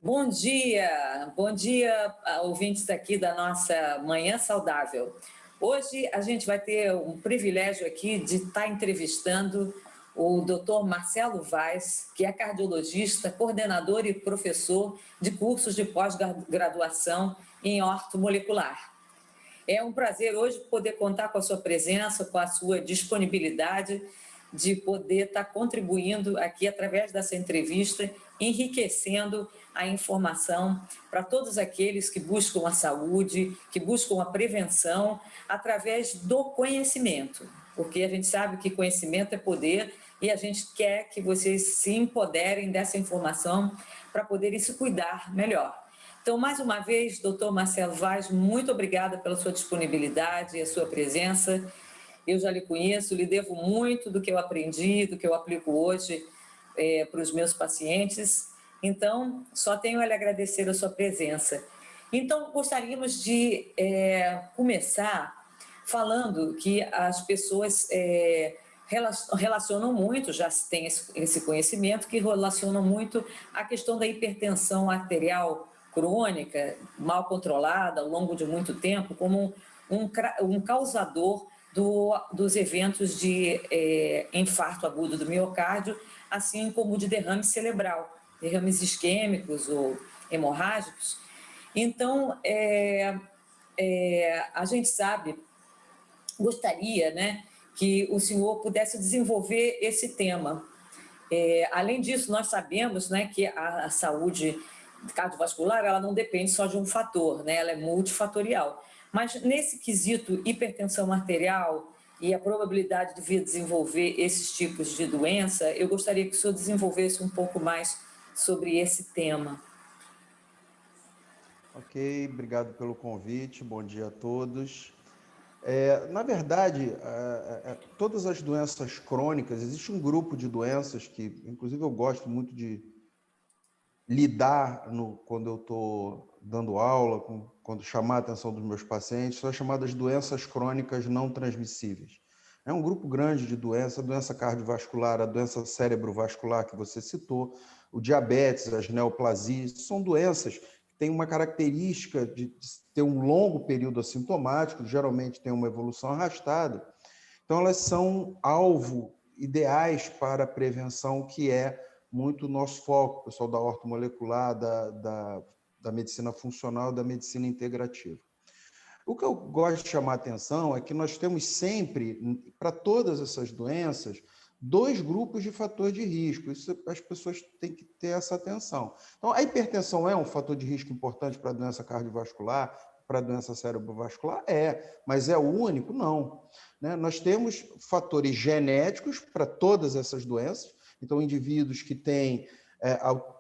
Bom dia, ouvintes aqui da nossa Manhã Saudável. Hoje a gente vai ter um privilégio aqui de estar entrevistando o Dr. Marcelo Vaz, que é cardiologista, coordenador e professor de cursos de pós-graduação em ortomolecular. É um prazer hoje poder contar com a sua presença, com a sua disponibilidade de poder estar contribuindo aqui através dessa entrevista, enriquecendo a informação para todos aqueles que buscam a saúde, que buscam a prevenção através do conhecimento, porque a gente sabe que conhecimento é poder e a gente quer que vocês se empoderem dessa informação para poderem se cuidar melhor. Então, mais uma vez, doutor Marcelo Vaz, muito obrigada pela sua disponibilidade e a sua presença. Eu já lhe conheço, lhe devo muito do que eu aprendi, do que eu aplico hoje para os meus pacientes. Então, só tenho a lhe agradecer a sua presença. Então, gostaríamos de começar falando que as pessoas relacionam muito, já tem esse conhecimento, que relacionam muito a questão da hipertensão arterial crônica, mal controlada ao longo de muito tempo, como um causador dos eventos de infarto agudo do miocárdio, assim como de derrame cerebral, derrames isquêmicos ou hemorrágicos. Então, a gente sabe, gostaria, né, que o senhor pudesse desenvolver esse tema. Além disso, nós sabemos, né, que a saúde cardiovascular ela não depende só de um fator, né, ela é multifatorial. Mas nesse quesito hipertensão arterial e a probabilidade de vir desenvolver esses tipos de doença, eu gostaria que o senhor desenvolvesse um pouco mais sobre esse tema. Ok, obrigado pelo convite, bom dia a todos. Na verdade, todas as doenças crônicas, existe um grupo de doenças que, inclusive, eu gosto muito de lidar quando eu estou dando aula, quando chamar a atenção dos meus pacientes, são as chamadas doenças crônicas não transmissíveis. É um grupo grande de doenças, a doença cardiovascular, a doença cerebrovascular que você citou, o diabetes, as neoplasias, são doenças que têm uma característica de ter um longo período assintomático, geralmente tem uma evolução arrastada. Então, elas são alvo ideais para a prevenção, que é muito o nosso foco, pessoal da ortomolecular, da medicina funcional, da medicina integrativa. O que eu gosto de chamar a atenção é que nós temos sempre, para todas essas doenças, dois grupos de fator de risco. Isso as pessoas têm que ter essa atenção. Então, a hipertensão é um fator de risco importante para a doença cardiovascular, para a doença cerebrovascular? Mas é o único? Não. Né? Nós temos fatores genéticos para todas essas doenças. Então, indivíduos que têm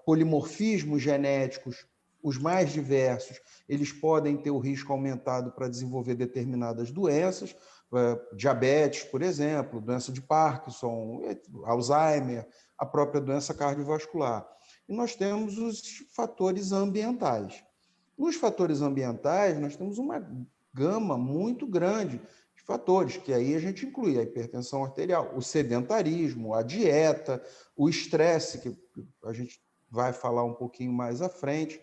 polimorfismos genéticos, os mais diversos, eles podem ter o risco aumentado para desenvolver determinadas doenças, diabetes, por exemplo, doença de Parkinson, Alzheimer, a própria doença cardiovascular. E nós temos os fatores ambientais. Nos fatores ambientais, nós temos uma gama muito grande de fatores, que aí a gente inclui a hipertensão arterial, o sedentarismo, a dieta, o estresse, que a gente vai falar um pouquinho mais à frente.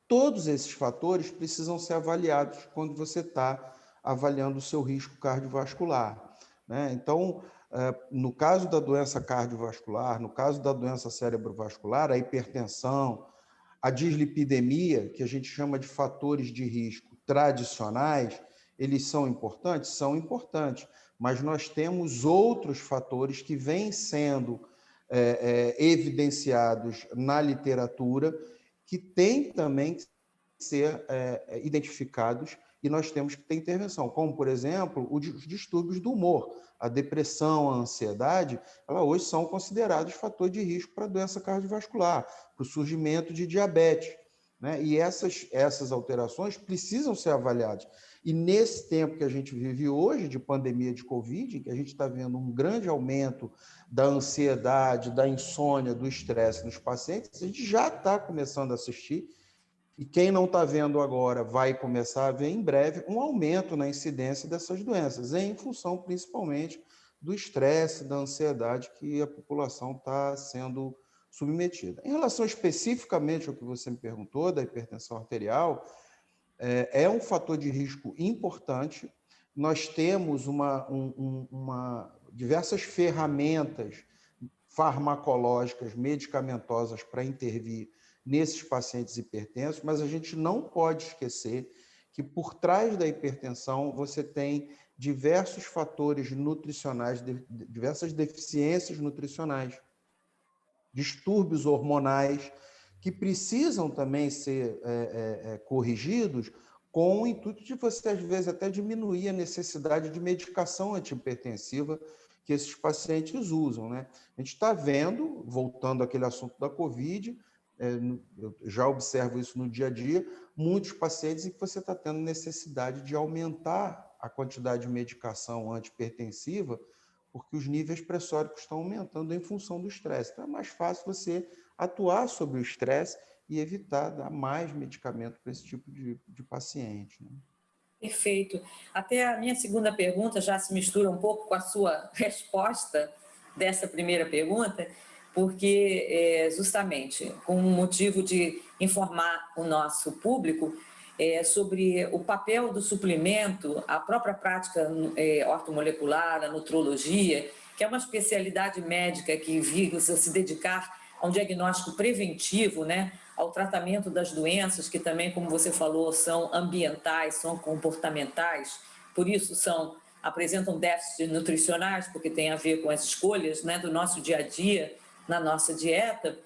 Todos esses fatores precisam ser avaliados quando você está avaliando o seu risco cardiovascular, né? Então, no caso da doença cardiovascular, no caso da doença cerebrovascular, a hipertensão, a dislipidemia, que a gente chama de fatores de risco tradicionais, eles são importantes? São importantes, mas nós temos outros fatores que vêm sendo evidenciados na literatura que têm também que ser identificados e nós temos que ter intervenção, como, por exemplo, os distúrbios do humor, a depressão, a ansiedade, elas hoje são considerados fatores de risco para a doença cardiovascular, para o surgimento de diabetes, né? E essas alterações precisam ser avaliadas. E nesse tempo que a gente vive hoje, de pandemia de Covid, em que a gente está vendo um grande aumento da ansiedade, da insônia, do estresse nos pacientes, a gente já está começando a assistir, e quem não está vendo agora vai começar a ver em breve um aumento na incidência dessas doenças, em função principalmente do estresse, da ansiedade que a população está sendo submetida. Em relação especificamente ao que você me perguntou, da hipertensão arterial, é um fator de risco importante. Nós temos diversas ferramentas farmacológicas, medicamentosas para intervir nesses pacientes hipertensos, mas a gente não pode esquecer que por trás da hipertensão você tem diversos fatores nutricionais, diversas deficiências nutricionais, distúrbios hormonais, que precisam também ser corrigidos com o intuito de você, às vezes, até diminuir a necessidade de medicação antihipertensiva que esses pacientes usam, né? A gente está vendo, voltando àquele assunto da Covid, eu já observo isso no dia a dia, muitos pacientes em que você está tendo necessidade de aumentar a quantidade de medicação antihipertensiva porque os níveis pressóricos estão aumentando em função do estresse. Então, é mais fácil você atuar sobre o estresse e evitar dar mais medicamento para esse tipo de paciente, né? Perfeito. Até a minha segunda pergunta já se mistura um pouco com a sua resposta dessa primeira pergunta, porque justamente com o motivo de informar o nosso público sobre o papel do suplemento, a própria prática ortomolecular, a nutrologia, que é uma especialidade médica que visa se dedicar a um diagnóstico preventivo, né, ao tratamento das doenças, que também, como você falou, são ambientais, são comportamentais, por isso apresentam déficits nutricionais, porque tem a ver com as escolhas, né, do nosso dia a dia, na nossa dieta.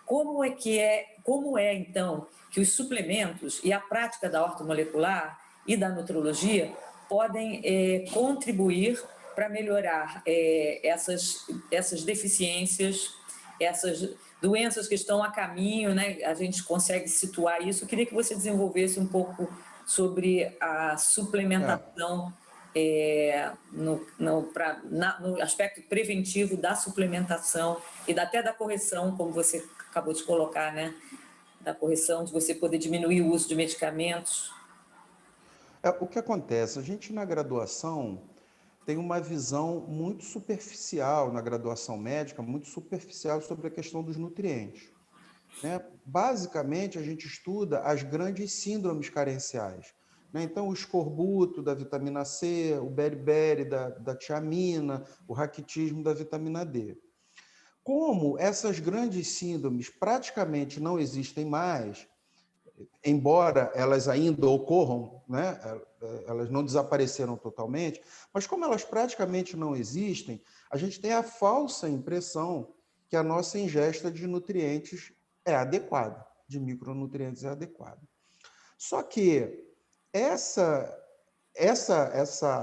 Como é então que os suplementos e a prática da ortomolecular e da nutrologia podem contribuir para melhorar essas deficiências, essas doenças que estão a caminho, né? A gente consegue situar isso. Eu queria que você desenvolvesse um pouco sobre a suplementação no aspecto preventivo da suplementação e até da correção, como você acabou de colocar, né? Da correção, de você poder diminuir o uso de medicamentos. O que acontece? A gente, na graduação, tem uma visão muito superficial, na graduação médica, muito superficial sobre a questão dos nutrientes, né? Basicamente, a gente estuda as grandes síndromes carenciais, né? Então, o escorbuto da vitamina C, o beriberi da tiamina, o raquitismo da vitamina D. Como essas grandes síndromes praticamente não existem mais, embora elas ainda ocorram, né? Elas não desapareceram totalmente, mas como elas praticamente não existem, a gente tem a falsa impressão que a nossa ingesta de nutrientes é adequada, de micronutrientes é adequada. Só que essa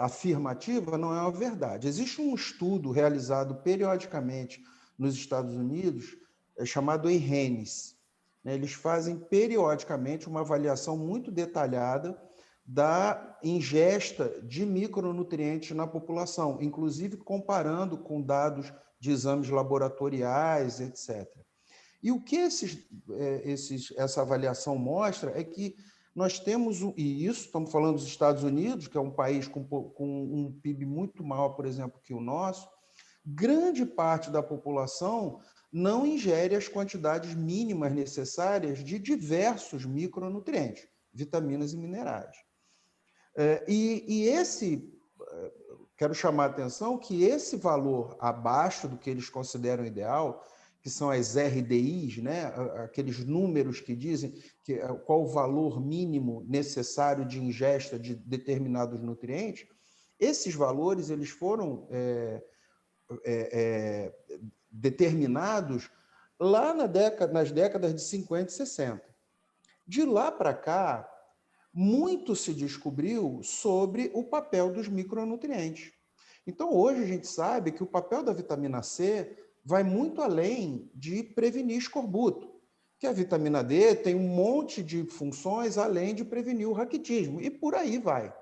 afirmativa não é uma verdade. Existe um estudo realizado periodicamente nos Estados Unidos, chamado ENHENES. Eles fazem periodicamente uma avaliação muito detalhada da ingesta de micronutrientes na população, inclusive comparando com dados de exames laboratoriais, etc. E o que essa avaliação mostra é que nós temos, e isso estamos falando dos Estados Unidos, que é um país com um PIB muito maior, por exemplo, que o nosso, grande parte da população não ingere as quantidades mínimas necessárias de diversos micronutrientes, vitaminas e minerais. Quero chamar a atenção que esse valor abaixo do que eles consideram ideal, que são as RDIs, né? Aqueles números que dizem qual o valor mínimo necessário de ingesta de determinados nutrientes, esses valores eles foram determinados lá nas décadas de 50 e 60. De lá para cá, muito se descobriu sobre o papel dos micronutrientes. Então, hoje a gente sabe que o papel da vitamina C vai muito além de prevenir escorbuto, que a vitamina D tem um monte de funções além de prevenir o raquitismo, e por aí vai.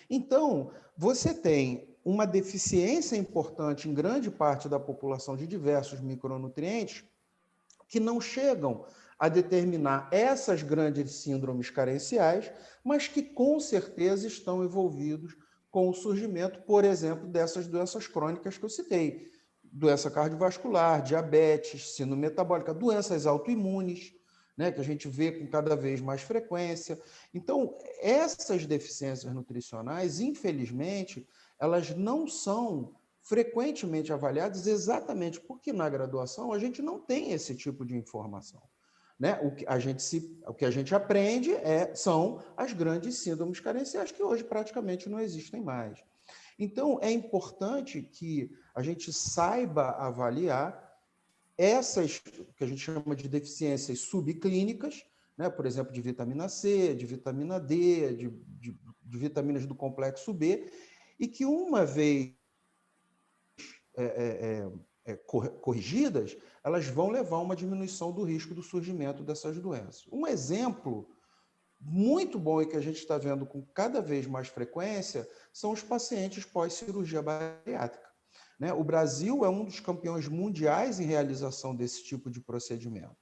Então, você tem uma deficiência importante em grande parte da população de diversos micronutrientes que não chegam a determinar essas grandes síndromes carenciais, mas que com certeza estão envolvidos com o surgimento, por exemplo, dessas doenças crônicas que eu citei. doença cardiovascular, diabetes, síndrome metabólica, doenças autoimunes, né, que a gente vê com cada vez mais frequência. Então, essas deficiências nutricionais, infelizmente, elas não são frequentemente avaliadas exatamente porque na graduação a gente não tem esse tipo de informação. Né? O que a gente aprende são as grandes síndromes carenciais, que hoje praticamente não existem mais. Então, é importante que a gente saiba avaliar essas que a gente chama de deficiências subclínicas, né? Por exemplo, de vitamina C, de vitamina D, de vitaminas do complexo B, e que uma vez corrigidas, elas vão levar a uma diminuição do risco do surgimento dessas doenças. Um exemplo muito bom e que a gente está vendo com cada vez mais frequência são os pacientes pós-cirurgia bariátrica. Né? O Brasil é um dos campeões mundiais em realização desse tipo de procedimento.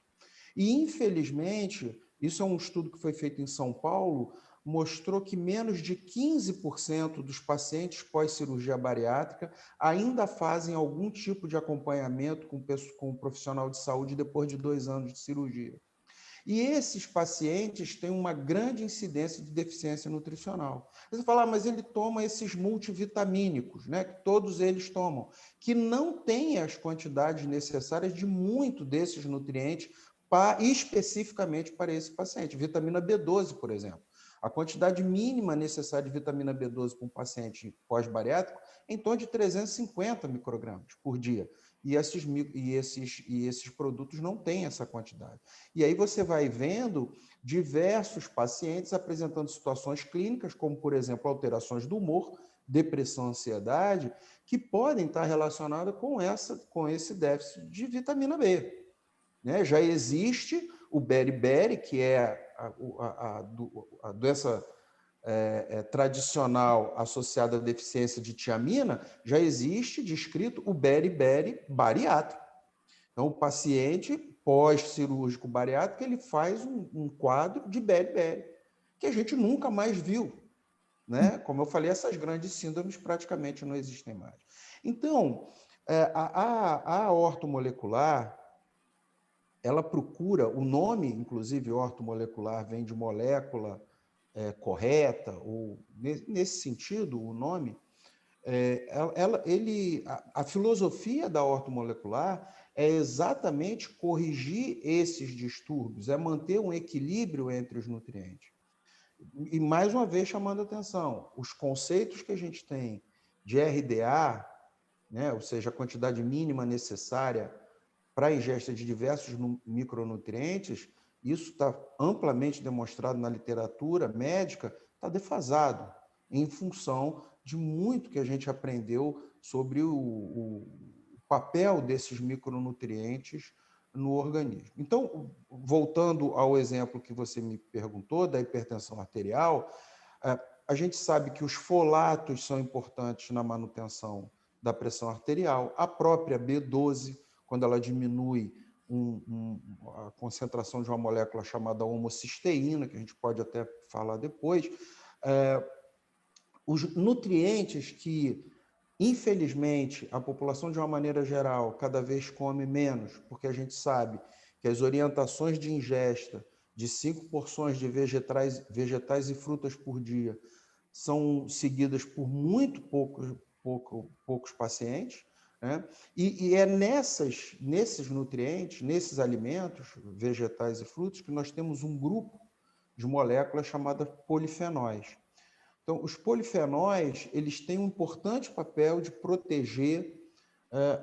E, infelizmente, isso é um estudo que foi feito em São Paulo, mostrou que menos de 15% dos pacientes pós-cirurgia bariátrica ainda fazem algum tipo de acompanhamento com um profissional de saúde depois de 2 anos de cirurgia. E esses pacientes têm uma grande incidência de deficiência nutricional. Você fala, mas ele toma esses multivitamínicos, né, que todos eles tomam, que não têm as quantidades necessárias de muito desses nutrientes especificamente para esse paciente. Vitamina B12, por exemplo. A quantidade mínima necessária de vitamina B12 para um paciente pós-bariátrico é em torno de 350 microgramas por dia. E esses produtos não têm essa quantidade. E aí você vai vendo diversos pacientes apresentando situações clínicas, como, por exemplo, alterações do humor, depressão, ansiedade, que podem estar relacionadas com esse déficit de vitamina B. Né? Já existe o beriberi, que é a doença tradicional associada à deficiência de tiamina, já existe descrito o beriberi bariátrico. Então, o paciente pós-cirúrgico bariátrico, ele faz um quadro de beriberi, que a gente nunca mais viu. Né? Como eu falei, essas grandes síndromes praticamente não existem mais. Então, a ortomolecular, ela procura, o nome, inclusive, ortomolecular, vem de molécula correta, ou nesse sentido, o nome, a filosofia da ortomolecular é exatamente corrigir esses distúrbios, é manter um equilíbrio entre os nutrientes. E, mais uma vez, chamando a atenção, os conceitos que a gente tem de RDA, né, ou seja, a quantidade mínima necessária para a ingesta de diversos micronutrientes, isso está amplamente demonstrado na literatura médica, está defasado em função de muito que a gente aprendeu sobre o papel desses micronutrientes no organismo. Então, voltando ao exemplo que você me perguntou, da hipertensão arterial, a gente sabe que os folatos são importantes na manutenção da pressão arterial, a própria B12, quando ela diminui a concentração de uma molécula chamada homocisteína, que a gente pode até falar depois, os nutrientes que, infelizmente, a população, de uma maneira geral, cada vez come menos, porque a gente sabe que as orientações de ingesta de 5 porções de vegetais e frutas por dia são seguidas por muito poucos pacientes, né? E é nesses nutrientes, nesses alimentos, vegetais e frutos, que nós temos um grupo de moléculas chamadas polifenóis. Então, os polifenóis, eles têm um importante papel de proteger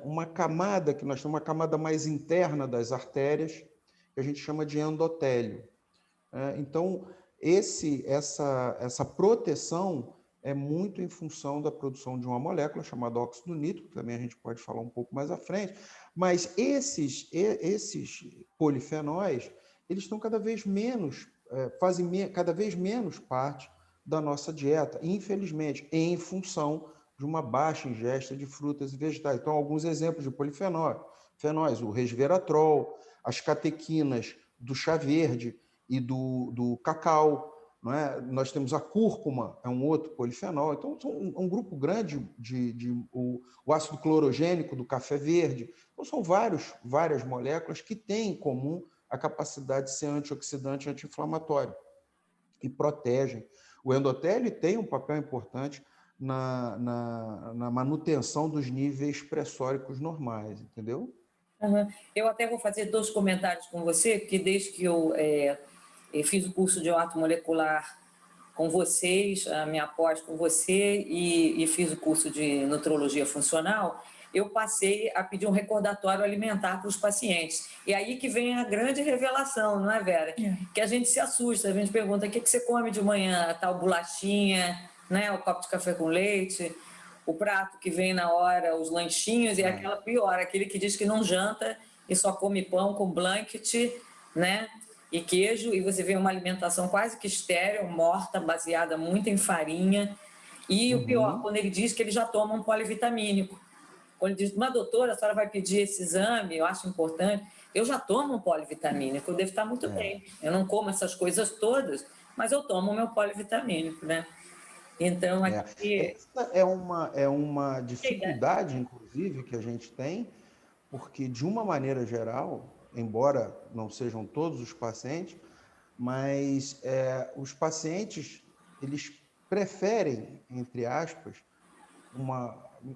uma camada, que nós temos uma camada mais interna das artérias, que a gente chama de endotélio. Então, essa proteção é muito em função da produção de uma molécula chamada óxido nítrico, que também a gente pode falar um pouco mais à frente, mas esses polifenóis, eles estão fazem cada vez menos parte da nossa dieta, infelizmente, em função de uma baixa ingesta de frutas e vegetais. Então, alguns exemplos de polifenóis, o resveratrol, as catequinas do chá verde e do cacau, não é? Nós temos a cúrcuma, é um outro polifenol. Então, são um grupo grande o ácido clorogênico do café verde. Então, são várias moléculas que têm em comum a capacidade de ser antioxidante e anti-inflamatório e protegem. O endotélio tem um papel importante na manutenção dos níveis pressóricos normais, entendeu? Uhum. Eu até vou fazer 2 comentários com você, porque desde que eu fiz o curso de ortomolecular com vocês, a minha pós com você, e fiz o curso de nutrologia funcional, eu passei a pedir um recordatório alimentar para os pacientes. E aí que vem a grande revelação, não é, Vera? Que a gente se assusta, a gente pergunta: o que você come de manhã? A tal bolachinha, né? O copo de café com leite, o prato que vem na hora, os lanchinhos, e aquela pior, aquele que diz que não janta e só come pão com blanket, né? E queijo, e você vê uma alimentação quase que estéril, morta, baseada muito em farinha. E o pior, quando ele diz que ele já toma um polivitamínico. Quando ele diz: mas doutora, a senhora vai pedir esse exame, eu acho importante. Eu já tomo um polivitamínico, eu devo estar muito bem. Eu não como essas coisas todas, mas eu tomo o meu polivitamínico, né? Então, aqui... Essa é uma dificuldade, inclusive, que a gente tem, porque, de uma maneira geral, embora não sejam todos os pacientes, mas os pacientes, eles preferem, entre aspas,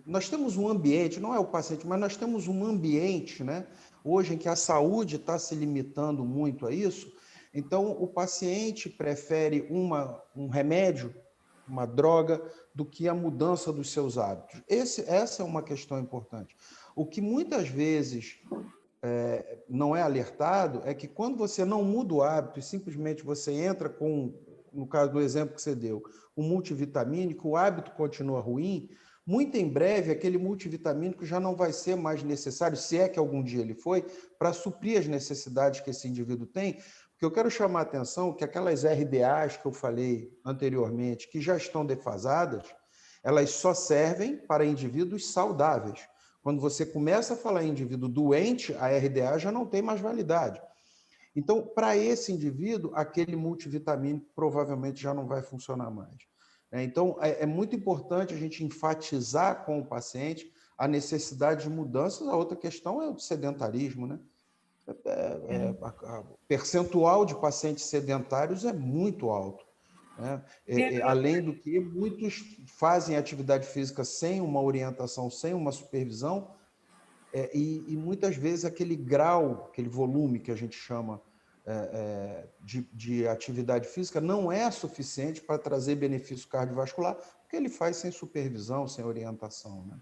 nós temos um ambiente, não é o paciente, mas nós temos um ambiente, né, hoje em que a saúde está se limitando muito a isso. Então, o paciente prefere um remédio, uma droga, do que a mudança dos seus hábitos. Essa é uma questão importante. O que muitas vezes não é alertado é que, quando você não muda o hábito e simplesmente você entra com, no caso do exemplo que você deu, um multivitamínico, o hábito continua ruim, muito em breve aquele multivitamínico já não vai ser mais necessário, se é que algum dia ele foi, para suprir as necessidades que esse indivíduo tem. Porque eu quero chamar a atenção que aquelas RDAs que eu falei anteriormente, que já estão defasadas, elas só servem para indivíduos saudáveis. Quando você começa a falar em indivíduo doente, a RDA já não tem mais validade. Então, para esse indivíduo, aquele multivitamínico provavelmente já não vai funcionar mais. Então, é muito importante a gente enfatizar com o paciente a necessidade de mudanças. A outra questão é o sedentarismo, né? O percentual de pacientes sedentários é muito alto, né? Além do que, muitos fazem atividade física sem uma orientação, sem uma supervisão, e muitas vezes aquele grau, aquele volume que a gente chama de atividade física não é suficiente para trazer benefício cardiovascular, porque ele faz sem supervisão, sem orientação, né?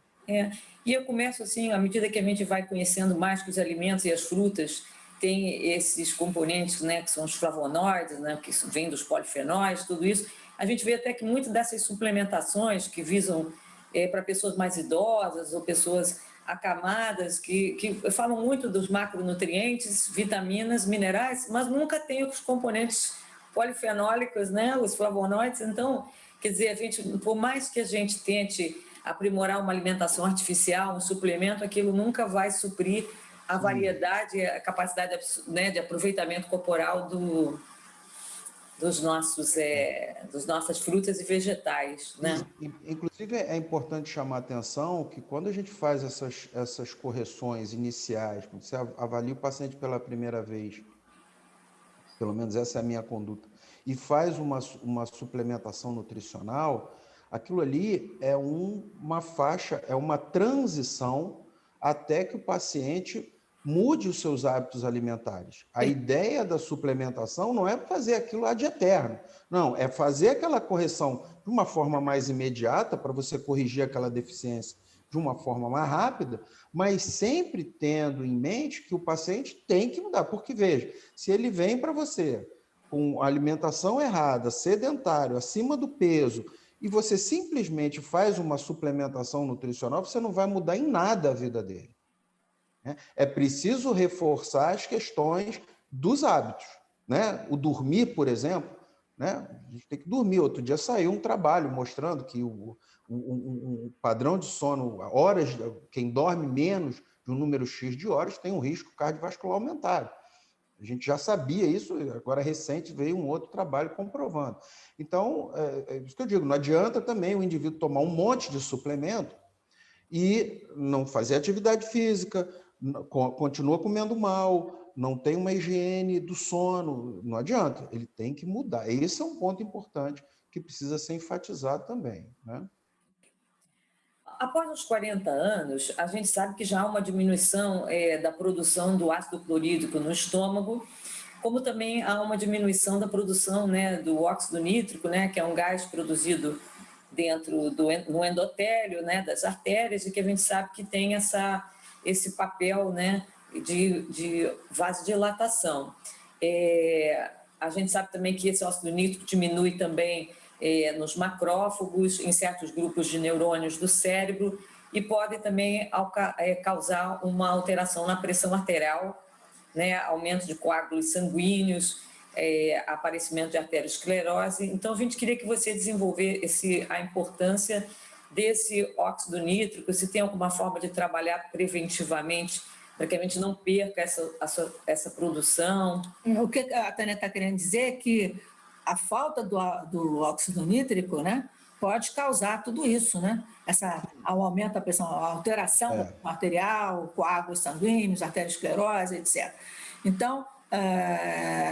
E eu começo assim, à medida que a gente vai conhecendo mais que os alimentos e as frutas têm esses componentes, né, que são os flavonoides, né, que vêm dos polifenóis, tudo isso, a gente vê até que muitas dessas suplementações que visam para pessoas mais idosas ou pessoas acamadas, que falam muito dos macronutrientes, vitaminas, minerais, mas nunca tem os componentes polifenólicos, né, os flavonoides. Então, quer dizer, a gente, por mais que a gente tente aprimorar uma alimentação artificial, um suplemento, aquilo nunca vai suprir a variedade, a capacidade, né, de aproveitamento corporal das nossas frutas e vegetais, né? Inclusive, é importante chamar a atenção que, quando a gente faz essas correções iniciais, quando você avalia o paciente pela primeira vez, pelo menos essa é a minha conduta, e faz uma suplementação nutricional, aquilo ali é uma faixa, é uma transição até que o paciente mude os seus hábitos alimentares. A ideia da suplementação não é fazer aquilo ad eterno, não, é fazer aquela correção de uma forma mais imediata, para você corrigir aquela deficiência de uma forma mais rápida, mas sempre tendo em mente que o paciente tem que mudar. Porque, veja, se ele vem para você com alimentação errada, sedentário, acima do peso, e você simplesmente faz uma suplementação nutricional, você não vai mudar em nada a vida dele. É preciso reforçar as questões dos hábitos, né? O dormir, por exemplo, né? A gente tem que dormir. Outro dia saiu um trabalho mostrando que o padrão de sono, quem dorme menos de um número X de horas tem um risco cardiovascular aumentado. A gente já sabia isso, agora recente veio um outro trabalho comprovando. Então, é isso que eu digo, não adianta também o indivíduo tomar um monte de suplemento e não fazer atividade física, continua comendo mal, não tem uma higiene do sono, não adianta, ele tem que mudar. Esse é um ponto importante que precisa ser enfatizado também, né? Após os 40 anos, a gente sabe que já há uma diminuição da produção do ácido clorídrico no estômago, como também há uma diminuição da produção, né, do óxido nítrico, né, que é um gás produzido dentro no endotélio, né, das artérias, e que a gente sabe que tem esse papel, né, de vasodilatação. A gente sabe também que esse óxido nítrico diminui também nos macrófagos, em certos grupos de neurônios do cérebro, e pode também causar uma alteração na pressão arterial, né, aumento de coágulos sanguíneos, aparecimento de arteriosclerose. Então, a gente queria que você desenvolvesse a importância desse óxido nítrico, se tem alguma forma de trabalhar preventivamente para que a gente não perca essa produção. O que a Tânia está querendo dizer é que a falta do óxido nítrico, né, pode causar tudo isso, né? O aumento da pressão, a alteração arterial, coágulos sanguíneos, arteriosclerose, etc. Então,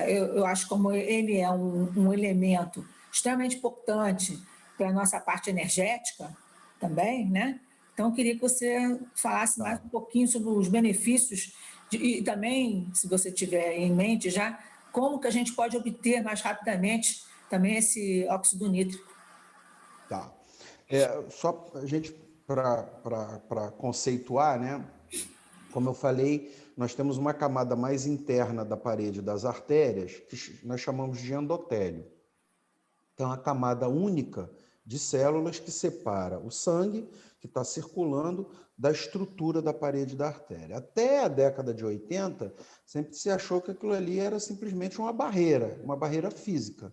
eu acho como ele é um elemento extremamente importante para a nossa parte energética também, né? Então, eu queria que você falasse mais um pouquinho sobre os benefícios e também, se você tiver em mente já, como que a gente pode obter mais rapidamente também esse óxido nítrico. Tá. Só a gente, para conceituar, né? Como eu falei, nós temos uma camada mais interna da parede das artérias, que nós chamamos de endotélio. Então, a camada única de células que separa o sangue, que está circulando, da estrutura da parede da artéria. Até a década de 80, sempre se achou que aquilo ali era simplesmente uma barreira física.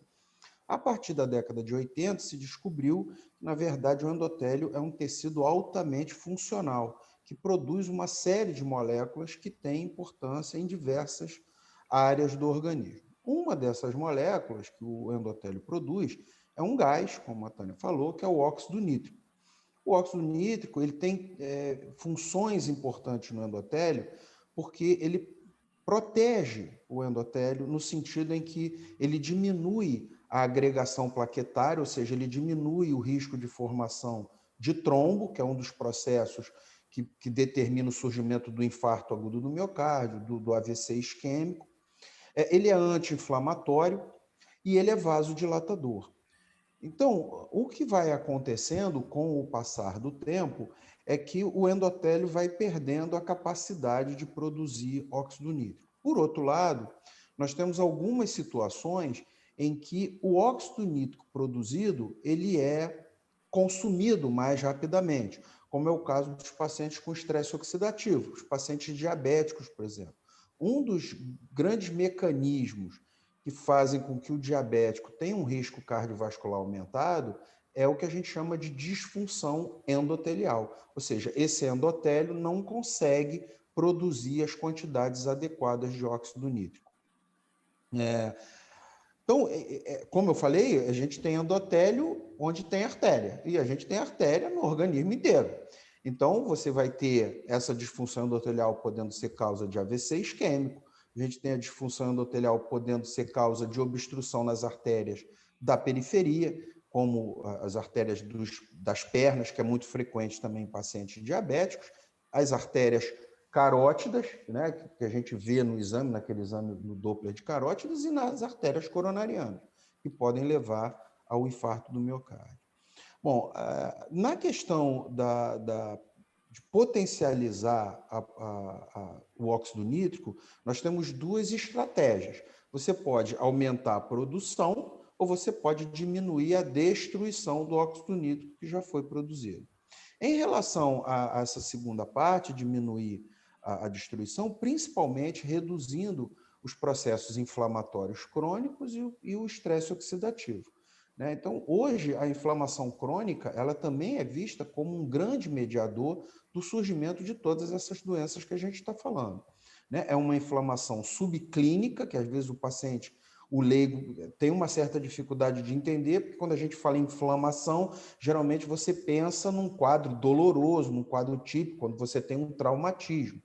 A partir da década de 80, se descobriu que, na verdade, o endotélio é um tecido altamente funcional, que produz uma série de moléculas que têm importância em diversas áreas do organismo. Uma dessas moléculas que o endotélio produz é um gás, como a Tânia falou, que é o óxido nítrico. O óxido nítrico ele tem funções importantes no endotélio, porque ele protege o endotélio no sentido em que ele diminui a agregação plaquetária, ou seja, ele diminui o risco de formação de trombo, que é um dos processos que determina o surgimento do infarto agudo do miocárdio, do AVC isquêmico. Ele é anti-inflamatório e ele é vasodilatador. Então, o que vai acontecendo com o passar do tempo é que o endotélio vai perdendo a capacidade de produzir óxido nítrico. Por outro lado, nós temos algumas situações em que o óxido nítrico produzido ele é consumido mais rapidamente, como é o caso dos pacientes com estresse oxidativo, os pacientes diabéticos, por exemplo. Um dos grandes mecanismos que fazem com que o diabético tenha um risco cardiovascular aumentado é o que a gente chama de disfunção endotelial, ou seja, esse endotélio não consegue produzir as quantidades adequadas de óxido nítrico. Então, como eu falei, a gente tem endotélio onde tem artéria, e a gente tem artéria no organismo inteiro. Então, você vai ter essa disfunção endotelial podendo ser causa de AVC isquêmico, a gente tem a disfunção endotelial podendo ser causa de obstrução nas artérias da periferia, como as artérias das pernas, que é muito frequente também em pacientes diabéticos, as artérias carótidas, né, que a gente vê no exame, naquele exame no Doppler de carótidas, e nas artérias coronarianas, que podem levar ao infarto do miocárdio. Bom, na questão de potencializar o óxido nítrico, nós temos duas estratégias. Você pode aumentar a produção ou você pode diminuir a destruição do óxido nítrico que já foi produzido. Em relação a essa segunda parte, diminuir a destruição, principalmente reduzindo os processos inflamatórios crônicos e o estresse oxidativo. Então, hoje, a inflamação crônica ela também é vista como um grande mediador do surgimento de todas essas doenças que a gente está falando. né? É uma inflamação subclínica, que às vezes o paciente, o leigo, tem uma certa dificuldade de entender, porque quando a gente fala em inflamação, geralmente você pensa num quadro doloroso, num quadro típico, quando você tem um traumatismo.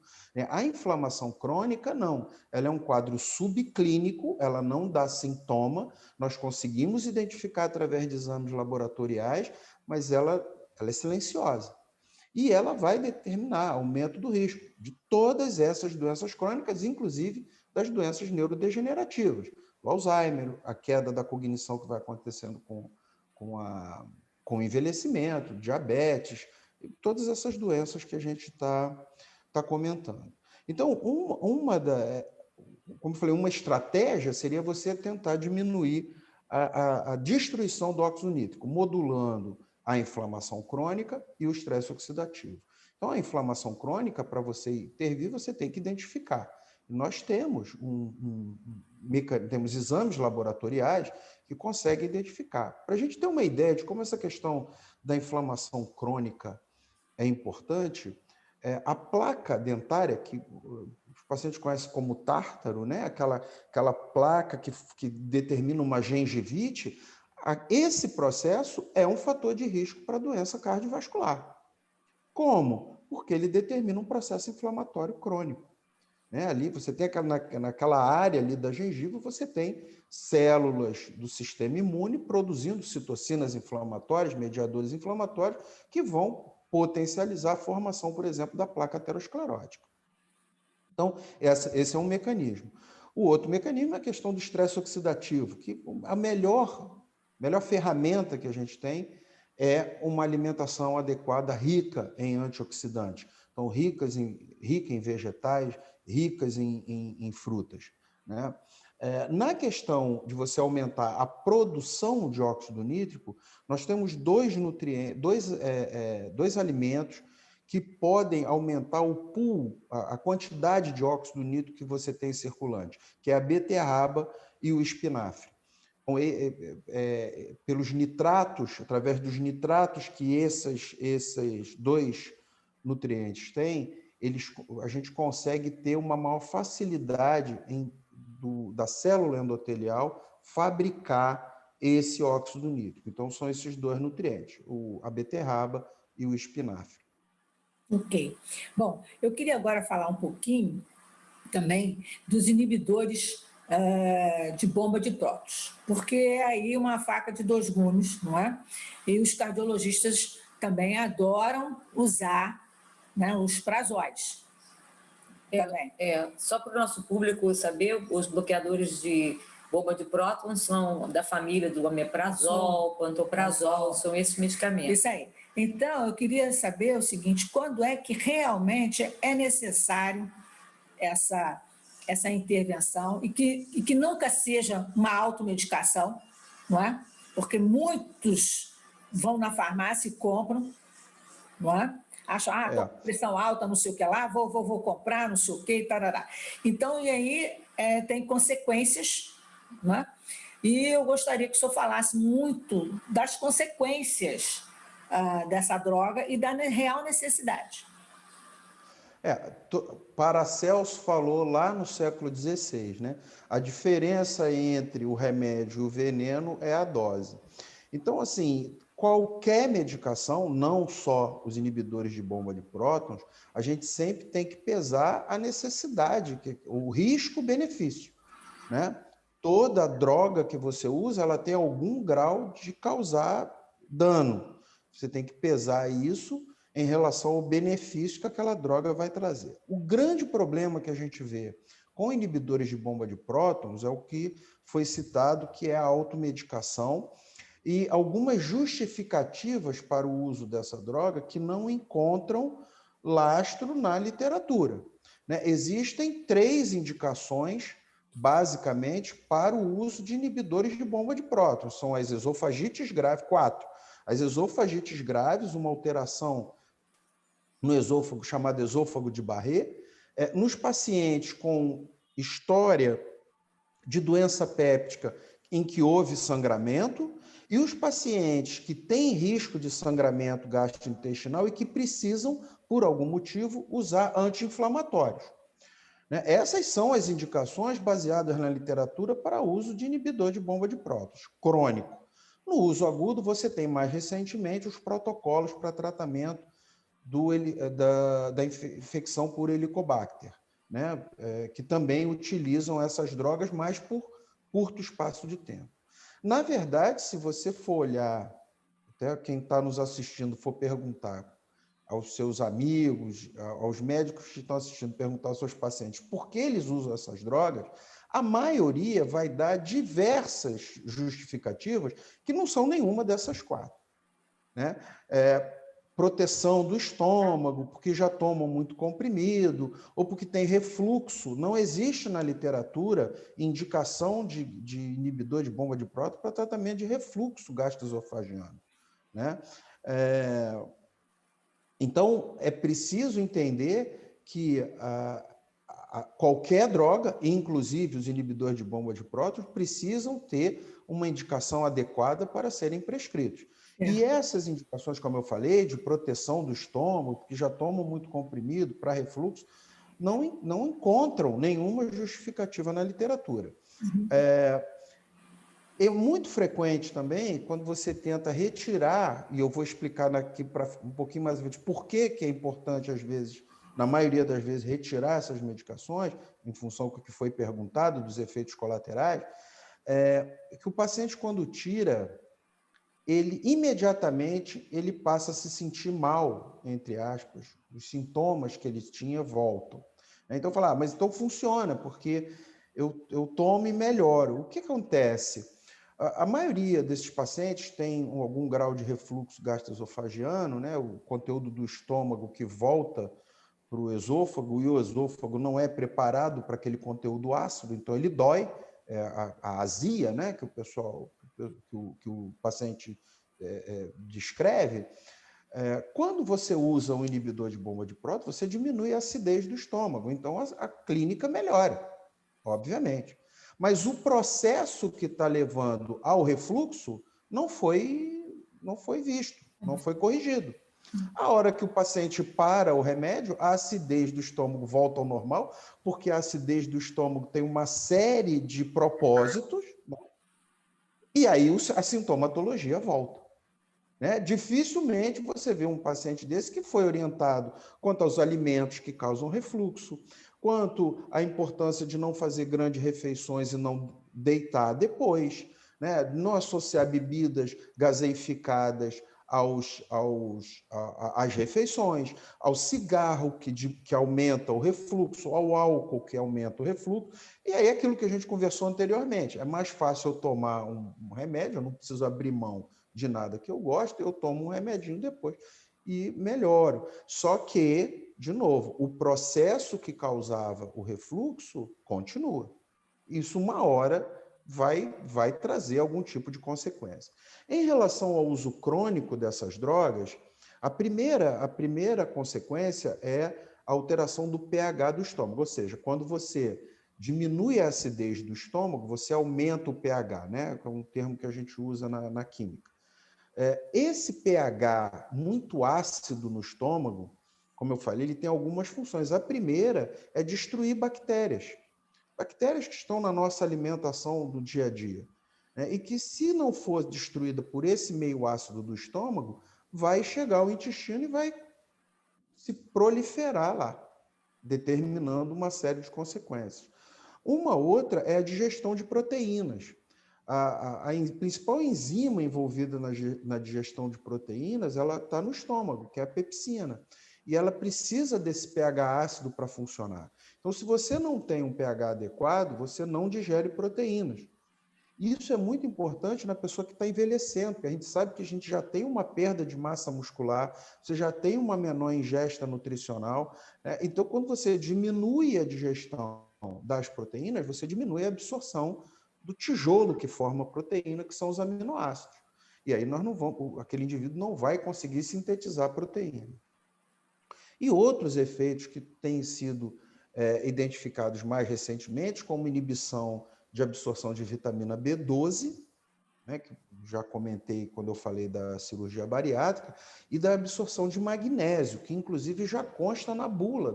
A inflamação crônica, não. Ela é um quadro subclínico, ela não dá sintoma, nós conseguimos identificar através de exames laboratoriais, mas ela é silenciosa. E ela vai determinar aumento do risco de todas essas doenças crônicas, inclusive das doenças neurodegenerativas. O Alzheimer, a queda da cognição que vai acontecendo com o envelhecimento, diabetes, todas essas doenças que a gente está comentando. Então, como eu falei, uma estratégia seria você tentar diminuir a destruição do óxido nítrico, modulando a inflamação crônica e o estresse oxidativo. Então, a inflamação crônica, para você intervir, você tem que identificar. Nós temos temos exames laboratoriais que conseguem identificar. Para a gente ter uma ideia de como essa questão da inflamação crônica é importante, a placa dentária, que os pacientes conhecem como tártaro, né? aquela placa que determina uma gengivite, esse processo é um fator de risco para a doença cardiovascular. Como? Porque ele determina um processo inflamatório crônico. Ali você tem naquela área ali da gengiva, você tem células do sistema imune produzindo citocinas inflamatórias, mediadores inflamatórios, que vão potencializar a formação, por exemplo, da placa aterosclerótica. Então, esse é um mecanismo. O outro mecanismo é a questão do estresse oxidativo, que a melhor ferramenta que a gente tem é uma alimentação adequada, rica em antioxidantes. Então, rica em vegetais, ricas em frutas, né? Na questão de você aumentar a produção de óxido nítrico, nós temos dois alimentos que podem aumentar o pool, a quantidade de óxido nítrico que você tem circulante, que é a beterraba e o espinafre. Então, pelos nitratos, através dos nitratos que esses dois nutrientes têm, a gente consegue ter uma maior facilidade da célula endotelial fabricar esse óxido nítrico. Então, são esses dois nutrientes, a beterraba e o espinafre. Ok. Bom, eu queria agora falar um pouquinho também dos inibidores de bomba de prótons, porque é aí uma faca de dois gumes, não é? E os cardiologistas também adoram usar, né, os prazóides. Só para o nosso público saber, os bloqueadores de bomba de prótons são da família do omeprazol, pantoprazol, são esses medicamentos. Isso aí. Então, eu queria saber o seguinte, quando é que realmente é necessário essa intervenção e que nunca seja uma automedicação, não é? Porque muitos vão na farmácia e compram, não é? Acham, estou com pressão alta, não sei o que lá, vou comprar, não sei o que, tarará. Então, e aí tem consequências, não é? E eu gostaria que o senhor falasse muito das consequências dessa droga e da real necessidade. Paracelso falou lá no século XVI, né? A diferença entre o remédio e o veneno é a dose. Então, assim, qualquer medicação, não só os inibidores de bomba de prótons, a gente sempre tem que pesar a necessidade, o risco-benefício, né? Toda droga que você usa, ela tem algum grau de causar dano. Você tem que pesar isso em relação ao benefício que aquela droga vai trazer. O grande problema que a gente vê com inibidores de bomba de prótons é o que foi citado, que é a automedicação e algumas justificativas para o uso dessa droga que não encontram lastro na literatura, né? Existem 3 indicações, basicamente, para o uso de inibidores de bomba de prótons. São as esofagites graves, 4. As esofagites graves, uma alteração no esôfago chamado esôfago de Barré, nos pacientes com história de doença péptica em que houve sangramento e os pacientes que têm risco de sangramento gastrointestinal e que precisam, por algum motivo, usar anti-inflamatórios. né? Essas são as indicações baseadas na literatura para uso de inibidor de bomba de prótons, crônico. No uso agudo, você tem mais recentemente os protocolos para tratamento da infecção por Helicobacter, né? Que também utilizam essas drogas, mas por curto espaço de tempo. Na verdade, se você for olhar, até quem está nos assistindo for perguntar aos seus amigos, aos médicos que estão assistindo, perguntar aos seus pacientes por que eles usam essas drogas, a maioria vai dar diversas justificativas que não são nenhuma dessas quatro, né? Proteção do estômago, porque já tomam muito comprimido, ou porque tem refluxo. Não existe na literatura indicação de inibidor de bomba de próton para tratamento de refluxo gastroesofágico, né? Então, é preciso entender que qualquer droga, inclusive os inibidores de bomba de prótons, precisam ter uma indicação adequada para serem prescritos. E essas indicações, como eu falei, de proteção do estômago, que já tomam muito comprimido para refluxo, não encontram nenhuma justificativa na literatura. É muito frequente também, quando você tenta retirar, e eu vou explicar aqui para um pouquinho mais adiante por que é importante, às vezes, na maioria das vezes, retirar essas medicações, em função do que foi perguntado, dos efeitos colaterais, que o paciente, quando tira, ele imediatamente ele passa a se sentir mal, entre aspas, os sintomas que ele tinha voltam. Então, falar, mas então funciona, porque eu tomo e melhoro. O que acontece? A maioria desses pacientes tem algum grau de refluxo gastroesofágico, né? O conteúdo do estômago que volta para o esôfago, e o esôfago não é preparado para aquele conteúdo ácido, então ele dói, a azia, né? Que o pessoal, que o paciente descreve. Quando você usa um inibidor de bomba de próton, você diminui a acidez do estômago, então a clínica melhora, obviamente. Mas o processo que está levando ao refluxo não foi visto, não foi corrigido. A hora que o paciente para o remédio, a acidez do estômago volta ao normal, porque a acidez do estômago tem uma série de propósitos, né? E aí a sintomatologia volta, né? Dificilmente você vê um paciente desse que foi orientado quanto aos alimentos que causam refluxo, quanto à importância de não fazer grandes refeições e não deitar depois, né? Não associar bebidas gaseificadas às refeições, ao cigarro, que aumenta o refluxo, ao álcool, que aumenta o refluxo. E aí aquilo que a gente conversou anteriormente, é mais fácil eu tomar um remédio, eu não preciso abrir mão de nada que eu gosto, eu tomo um remedinho depois e melhoro. Só que, de novo, o processo que causava o refluxo continua. Isso, uma hora, vai trazer algum tipo de consequência. Em relação ao uso crônico dessas drogas, a primeira consequência é a alteração do pH do estômago, ou seja, quando você diminui a acidez do estômago, você aumenta o pH, né? É um termo que a gente usa na química. Esse pH muito ácido no estômago, como eu falei, ele tem algumas funções. A primeira é destruir bactérias. Bactérias que estão na nossa alimentação do dia a dia, né? E que, se não for destruída por esse meio ácido do estômago, vai chegar ao intestino e vai se proliferar lá, determinando uma série de consequências. Uma outra é a digestão de proteínas. A principal enzima envolvida na digestão de proteínas, ela está no estômago, que é a pepsina. E ela precisa desse pH ácido para funcionar. Então, se você não tem um pH adequado, você não digere proteínas. Isso é muito importante na pessoa que está envelhecendo, porque a gente sabe que a gente já tem uma perda de massa muscular, você já tem uma menor ingesta nutricional, né? Então, quando você diminui a digestão das proteínas, você diminui a absorção do tijolo que forma a proteína, que são os aminoácidos. E aí aquele indivíduo não vai conseguir sintetizar a proteína. E outros efeitos que têm sido identificados mais recentemente, como inibição de absorção de vitamina B12, né, que já comentei quando eu falei da cirurgia bariátrica, e da absorção de magnésio, que inclusive já consta na bula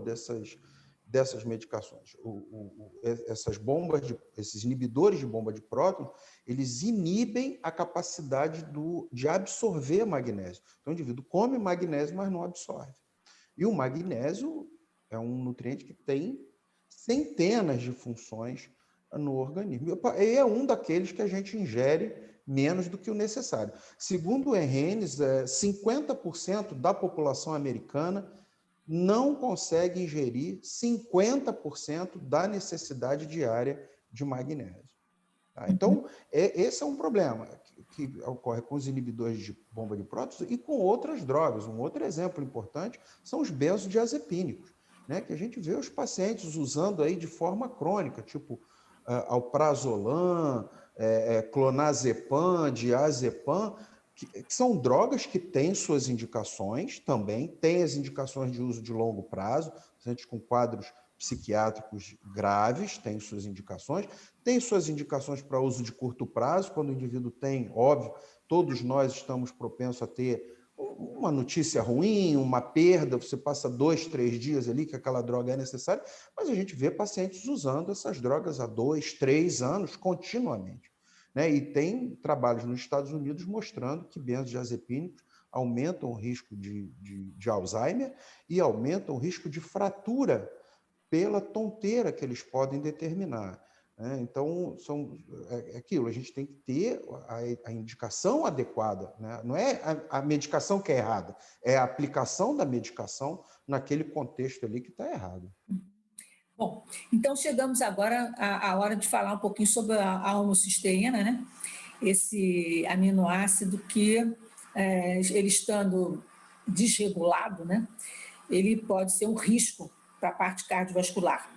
dessas medicações. Esses inibidores de bomba de prótons, eles inibem a capacidade de absorver magnésio. Então, o indivíduo come magnésio, mas não absorve. E o magnésio é um nutriente que tem centenas de funções no organismo. E é um daqueles que a gente ingere menos do que o necessário. Segundo o Henrenes, 50% da população americana não consegue ingerir 50% da necessidade diária de magnésio. Tá? Então, esse é um problema que ocorre com os inibidores de bomba de prótons e com outras drogas. Um outro exemplo importante são os benzodiazepínicos, né? Que a gente vê os pacientes usando aí de forma crônica, tipo alprazolam, clonazepam, diazepam, que são drogas que têm suas indicações também, têm as indicações de uso de longo prazo, pacientes com quadros psiquiátricos graves, têm suas indicações, tem suas indicações para uso de curto prazo, quando o indivíduo tem, óbvio, todos nós estamos propensos a ter uma notícia ruim, uma perda, você passa 2, 3 dias ali que aquela droga é necessária, mas a gente vê pacientes usando essas drogas há 2, 3 anos continuamente. Né? E tem trabalhos nos Estados Unidos mostrando que benzodiazepínicos aumentam o risco de Alzheimer e aumentam o risco de fratura pela tonteira que eles podem determinar. Né? Então, é aquilo, a gente tem que ter a indicação adequada. Né? Não é a medicação que é errada, é a aplicação da medicação naquele contexto ali que está errado. Bom, então chegamos agora à hora de falar um pouquinho sobre a homocisteína, né? Esse aminoácido que, ele estando desregulado, né? Ele pode ser um risco para a parte cardiovascular.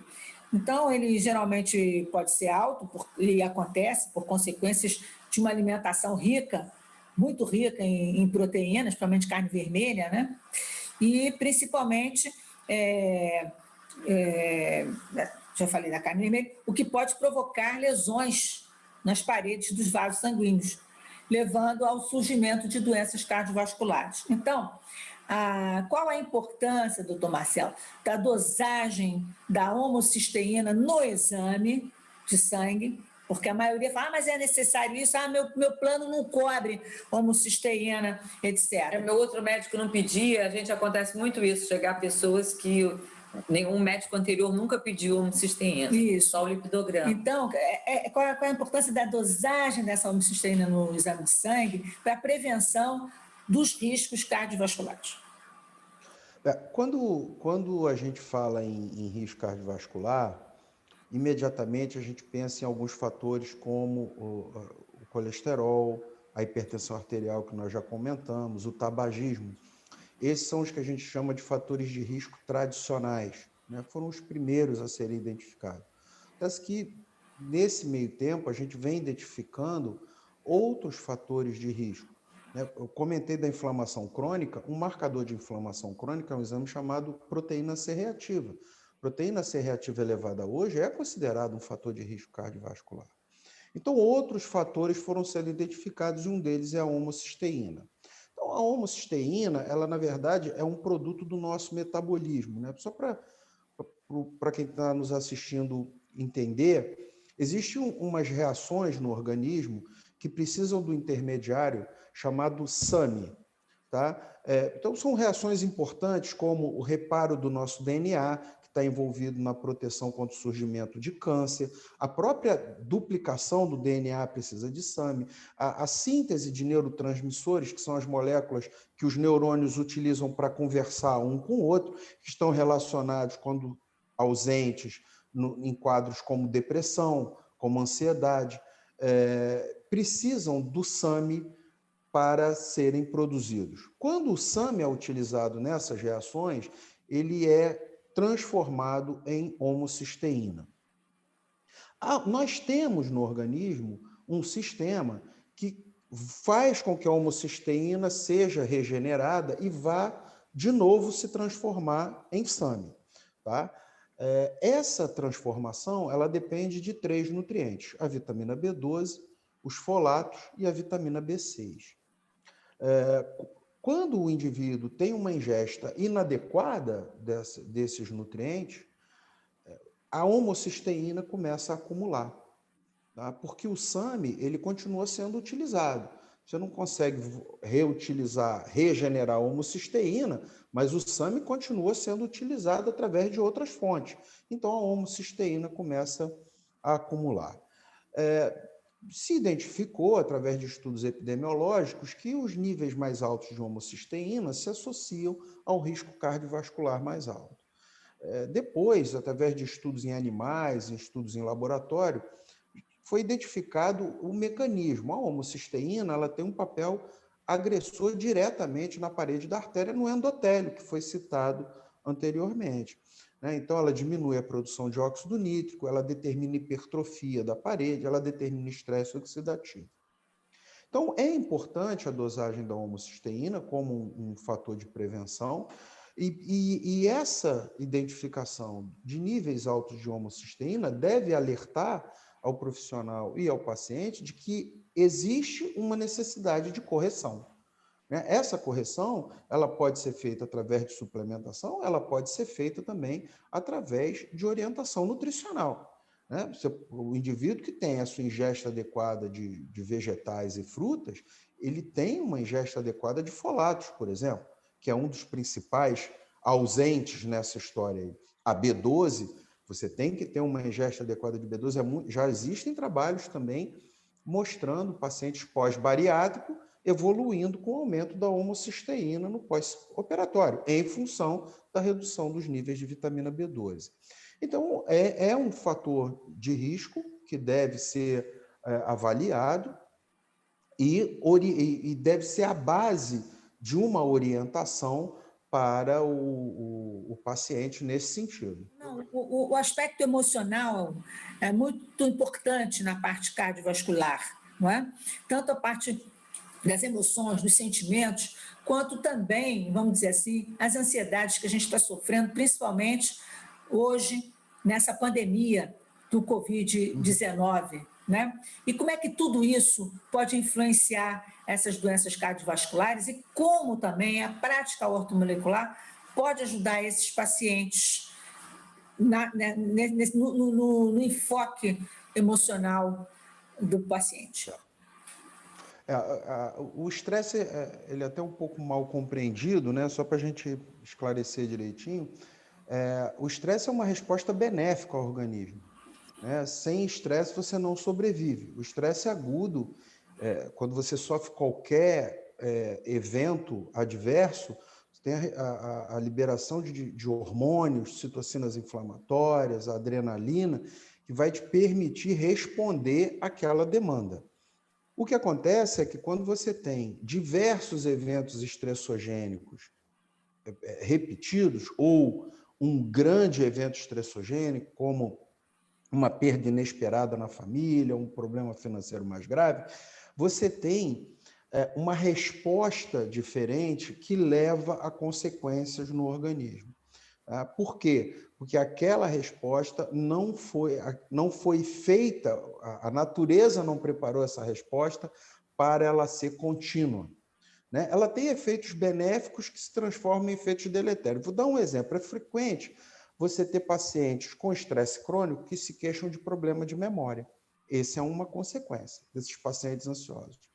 Então, ele geralmente pode ser alto e acontece por consequências de uma alimentação rica, muito rica em proteínas, principalmente carne vermelha, né? E principalmente já falei da carne vermelha, o que pode provocar lesões nas paredes dos vasos sanguíneos, levando ao surgimento de doenças cardiovasculares. Então, qual a importância, doutor Marcelo, da dosagem da homocisteína no exame de sangue? Porque a maioria fala, mas é necessário isso, meu plano não cobre homocisteína, etc. Meu outro médico não pedia, acontece muito isso, chegar pessoas que nenhum médico anterior nunca pediu homocisteína, isso. Só o lipidograma. Então, qual é a importância da dosagem dessa homocisteína no exame de sangue para a prevenção dos riscos cardiovasculares? Quando a gente fala em risco cardiovascular, imediatamente a gente pensa em alguns fatores como o colesterol, a hipertensão arterial, que nós já comentamos, o tabagismo. Esses são os que a gente chama de fatores de risco tradicionais, né? Foram os primeiros a serem identificados. Mas que, nesse meio tempo, a gente vem identificando outros fatores de risco. Né? Eu comentei da inflamação crônica. Um marcador de inflamação crônica é um exame chamado proteína C reativa. Proteína C reativa elevada hoje é considerado um fator de risco cardiovascular. Então, outros fatores foram sendo identificados e um deles é a homocisteína. Então, a homocisteína, ela, na verdade, é um produto do nosso metabolismo. Né? Só para quem está nos assistindo entender, existem umas reações no organismo que precisam do intermediário chamado SAMe. Tá? Então, são reações importantes como o reparo do nosso DNA, que está envolvido na proteção contra o surgimento de câncer, a própria duplicação do DNA precisa de SAMe, a síntese de neurotransmissores, que são as moléculas que os neurônios utilizam para conversar um com o outro, que estão relacionados, quando ausentes, em quadros como depressão, como ansiedade, precisam do SAMe para serem produzidos. Quando o SAMe é utilizado nessas reações, ele é transformado em homocisteína. Nós temos no organismo um sistema que faz com que a homocisteína seja regenerada e vá de novo se transformar em SAMe. Tá? Essa transformação ela depende de 3 nutrientes: a vitamina B12, os folatos e a vitamina B6. Quando o indivíduo tem uma ingesta inadequada desses nutrientes, a homocisteína começa a acumular, tá? Porque o SAMe, ele continua sendo utilizado. Você não consegue reutilizar, regenerar a homocisteína, mas o SAMe continua sendo utilizado através de outras fontes. Então, a homocisteína começa a acumular. Se identificou, através de estudos epidemiológicos, que os níveis mais altos de homocisteína se associam ao risco cardiovascular mais alto. Depois, através de estudos em animais, em estudos em laboratório, foi identificado o mecanismo. A homocisteína, ela tem um papel agressor diretamente na parede da artéria, no endotélio, que foi citado anteriormente. Então, ela diminui a produção de óxido nítrico, ela determina hipertrofia da parede, ela determina estresse oxidativo. Então, é importante a dosagem da homocisteína como um fator de prevenção, e essa identificação de níveis altos de homocisteína deve alertar ao profissional e ao paciente de que existe uma necessidade de correção. Essa correção, ela pode ser feita através de suplementação, ela pode ser feita também através de orientação nutricional. O indivíduo que tem a sua ingesta adequada de vegetais e frutas, ele tem uma ingesta adequada de folatos, por exemplo, que é um dos principais ausentes nessa história aí. A B12, você tem que ter uma ingesta adequada de B12. Já existem trabalhos também mostrando pacientes pós-bariátrico evoluindo com o aumento da homocisteína no pós-operatório, em função da redução dos níveis de vitamina B12. Então, é um fator de risco que deve ser avaliado e deve ser a base de uma orientação para o paciente nesse sentido. Não, o aspecto emocional é muito importante na parte cardiovascular, não é? Tanto a parte das emoções, dos sentimentos, quanto também, vamos dizer assim, as ansiedades que a gente está sofrendo, principalmente hoje, nessa pandemia do Covid-19, né? E como é que tudo isso pode influenciar essas doenças cardiovasculares e como também a prática ortomolecular pode ajudar esses pacientes no enfoque emocional do paciente. O estresse, ele é até um pouco mal compreendido, né? Só para a gente esclarecer direitinho, o estresse é uma resposta benéfica ao organismo. Sem estresse você não sobrevive. O estresse agudo, quando você sofre qualquer evento adverso, você tem a liberação de hormônios, citocinas inflamatórias, a adrenalina, que vai te permitir responder àquela demanda. O que acontece é que quando você tem diversos eventos estressogênicos repetidos, ou um grande evento estressogênico, como uma perda inesperada na família, um problema financeiro mais grave, você tem uma resposta diferente que leva a consequências no organismo. Por quê? Porque aquela resposta não foi feita, a natureza não preparou essa resposta para ela ser contínua. Ela tem efeitos benéficos que se transformam em efeitos deletérios. Vou dar um exemplo. É frequente você ter pacientes com estresse crônico que se queixam de problema de memória. Essa é uma consequência desses pacientes ansiosos.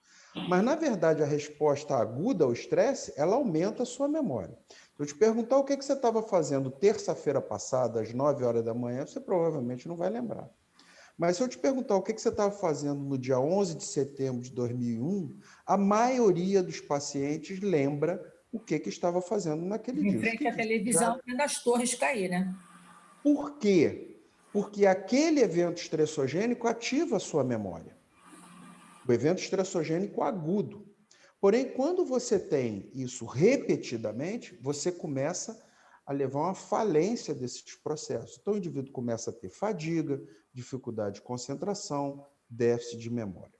Mas, na verdade, a resposta aguda ao estresse, ela aumenta a sua memória. Se eu te perguntar o que você estava fazendo terça-feira passada, às 9 horas da manhã, você provavelmente não vai lembrar. Mas se eu te perguntar o que você estava fazendo no dia 11 de setembro de 2001, a maioria dos pacientes lembra o que estava fazendo naquele dia. Em frente à televisão, vendo as torres cair, né? Por quê? Porque aquele evento estressogênico ativa a sua memória. O evento estressogênico agudo. Porém, quando você tem isso repetidamente, você começa a levar uma falência desses processos. Então, o indivíduo começa a ter fadiga, dificuldade de concentração, déficit de memória.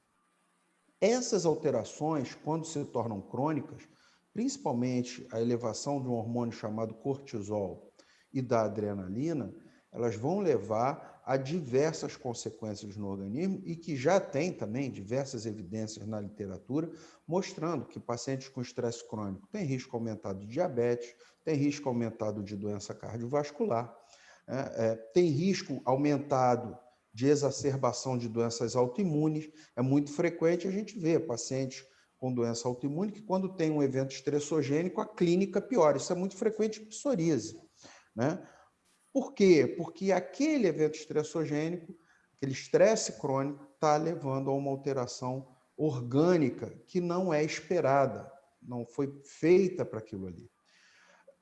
Essas alterações, quando se tornam crônicas, principalmente a elevação de um hormônio chamado cortisol e da adrenalina, elas vão levar a diversas consequências no organismo e que já tem também diversas evidências na literatura mostrando que pacientes com estresse crônico têm risco aumentado de diabetes, têm risco aumentado de doença cardiovascular. Tem risco aumentado de exacerbação de doenças autoimunes. É muito frequente a gente ver pacientes com doença autoimune que, quando tem um evento estressogênico, a clínica piora. Isso é muito frequente em psoríase, né? Por quê? Porque aquele evento estressogênico, aquele estresse crônico, está levando a uma alteração orgânica que não é esperada, não foi feita para aquilo ali.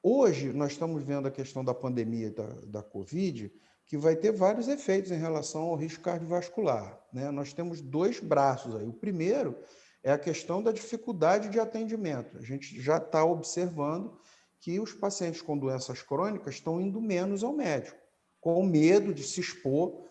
Hoje, nós estamos vendo a questão da pandemia da Covid, que vai ter vários efeitos em relação ao risco cardiovascular, né? Nós temos dois braços aí. O primeiro é a questão da dificuldade de atendimento. A gente já está observando que os pacientes com doenças crônicas estão indo menos ao médico, com medo de se expor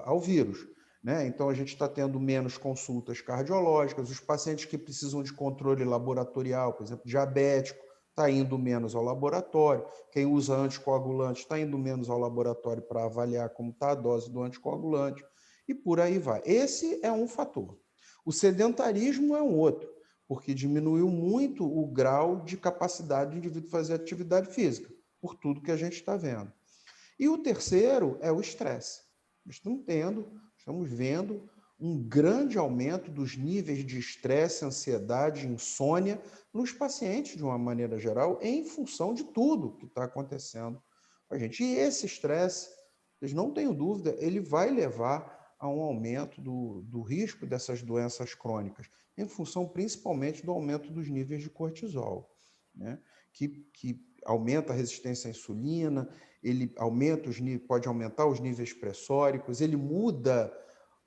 ao vírus, né? Então, a gente está tendo menos consultas cardiológicas, os pacientes que precisam de controle laboratorial, por exemplo, diabético, está indo menos ao laboratório. Quem usa anticoagulante está indo menos ao laboratório para avaliar como está a dose do anticoagulante, e por aí vai. Esse é um fator. O sedentarismo é um outro, porque diminuiu muito o grau de capacidade do indivíduo fazer atividade física, por tudo que a gente está vendo. E o terceiro é o estresse. Estamos vendo um grande aumento dos níveis de estresse, ansiedade, insônia nos pacientes, de uma maneira geral, em função de tudo que está acontecendo com a gente. E esse estresse, vocês não tenham dúvida, ele vai levar a um aumento do risco dessas doenças crônicas, em função principalmente do aumento dos níveis de cortisol, né? que aumenta a resistência à insulina, ele aumenta pode aumentar os níveis pressóricos, ele muda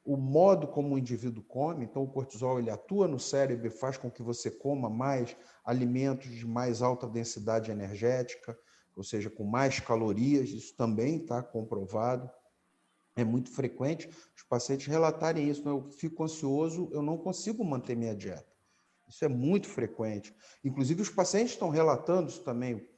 o modo como o indivíduo come. Então, o cortisol ele atua no cérebro e faz com que você coma mais alimentos de mais alta densidade energética, ou seja, com mais calorias. Isso também está comprovado. É muito frequente os pacientes relatarem isso, né? Eu fico ansioso, eu não consigo manter minha dieta. Isso é muito frequente. Inclusive, os pacientes estão relatando isso também,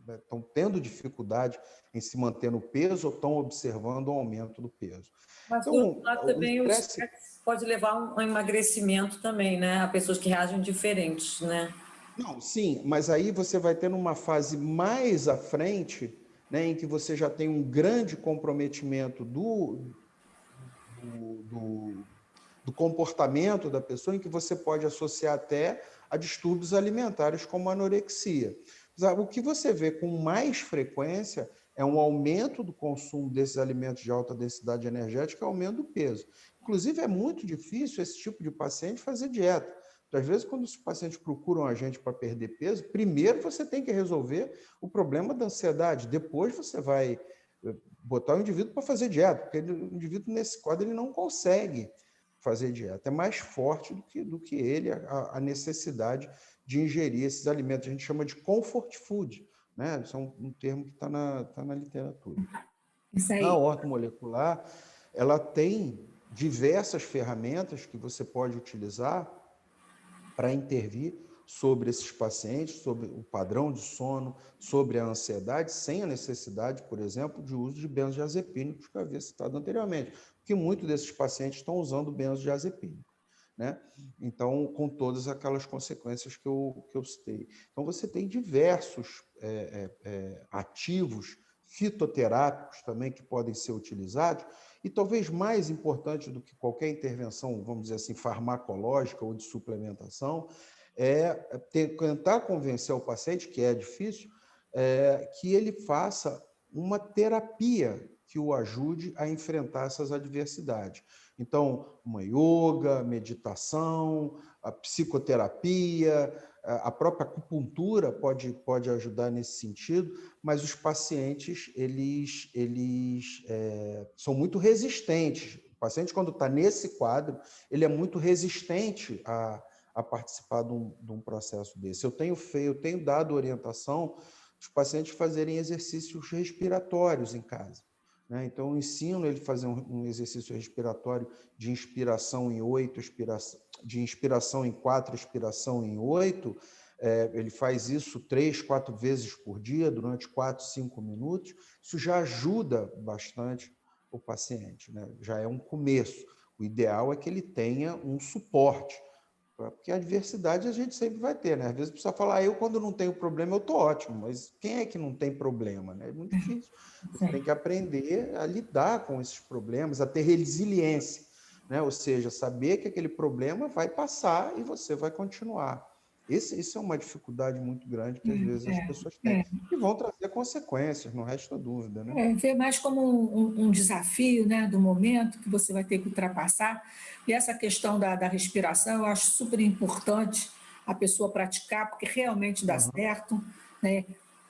né? Estão tendo dificuldade em se manter no peso ou estão observando o aumento do peso. Mas, por outro Então, lado, o também o estresse... estresse pode levar a um emagrecimento também, né? Há pessoas que reagem diferentes, né? Não, sim, mas aí você vai ter uma fase mais à frente, né, em que você já tem um grande comprometimento do, do, do comportamento da pessoa, em que você pode associar até a distúrbios alimentares como a anorexia. O que você vê com mais frequência é um aumento do consumo desses alimentos de alta densidade energética e aumento do peso. Inclusive, é muito difícil esse tipo de paciente fazer dieta. Às vezes, quando os pacientes procuram a gente para perder peso, primeiro você tem que resolver o problema da ansiedade, depois você vai botar o indivíduo para fazer dieta, porque o indivíduo, nesse quadro, ele não consegue fazer dieta. É mais forte do que ele a necessidade de ingerir esses alimentos. A gente chama de comfort food, né? Isso é um termo que está na literatura. Isso A aí. ortomolecular, ela tem diversas ferramentas que você pode utilizar para intervir sobre esses pacientes, sobre o padrão de sono, sobre a ansiedade, sem a necessidade, por exemplo, de uso de benzodiazepínicos, que eu havia citado anteriormente, porque muitos desses pacientes estão usando benzodiazepínicos, né? Então, com todas aquelas consequências que eu citei. Então, você tem diversos ativos fitoterápicos também que podem ser utilizados, e talvez mais importante do que qualquer intervenção, vamos dizer assim, farmacológica ou de suplementação, tentar convencer o paciente, que é difícil, que ele faça uma terapia que o ajude a enfrentar essas adversidades. Então, uma yoga, meditação, a psicoterapia, a própria acupuntura pode ajudar nesse sentido, mas os pacientes eles são muito resistentes. O paciente, quando está nesse quadro, ele é muito resistente a participar de um processo desse. Eu tenho dado orientação os pacientes fazerem exercícios respiratórios em casa, né? Então, eu ensino ele a fazer um exercício respiratório de inspiração em 8, de inspiração em 4, expiração em 8. Ele faz isso 3, 4 vezes por dia, durante 4, 5 minutos. Isso já ajuda bastante o paciente, né? Já é um começo. O ideal é que ele tenha um suporte, Porque a adversidade a gente sempre vai ter, né? Às vezes a pessoa fala, eu quando não tenho problema eu estou ótimo, mas quem é que não tem problema, né? É muito difícil. Você tem que aprender a lidar com esses problemas, a ter resiliência, né? Ou seja, saber que aquele problema vai passar e você vai continuar. Isso é uma dificuldade muito grande que às vezes as pessoas têm É, e vão trazer consequências, não resta dúvida, né? ver mais como um desafio, né, do momento que você vai ter que ultrapassar. E essa questão da respiração, eu acho super importante a pessoa praticar, porque realmente dá Uhum. certo, né,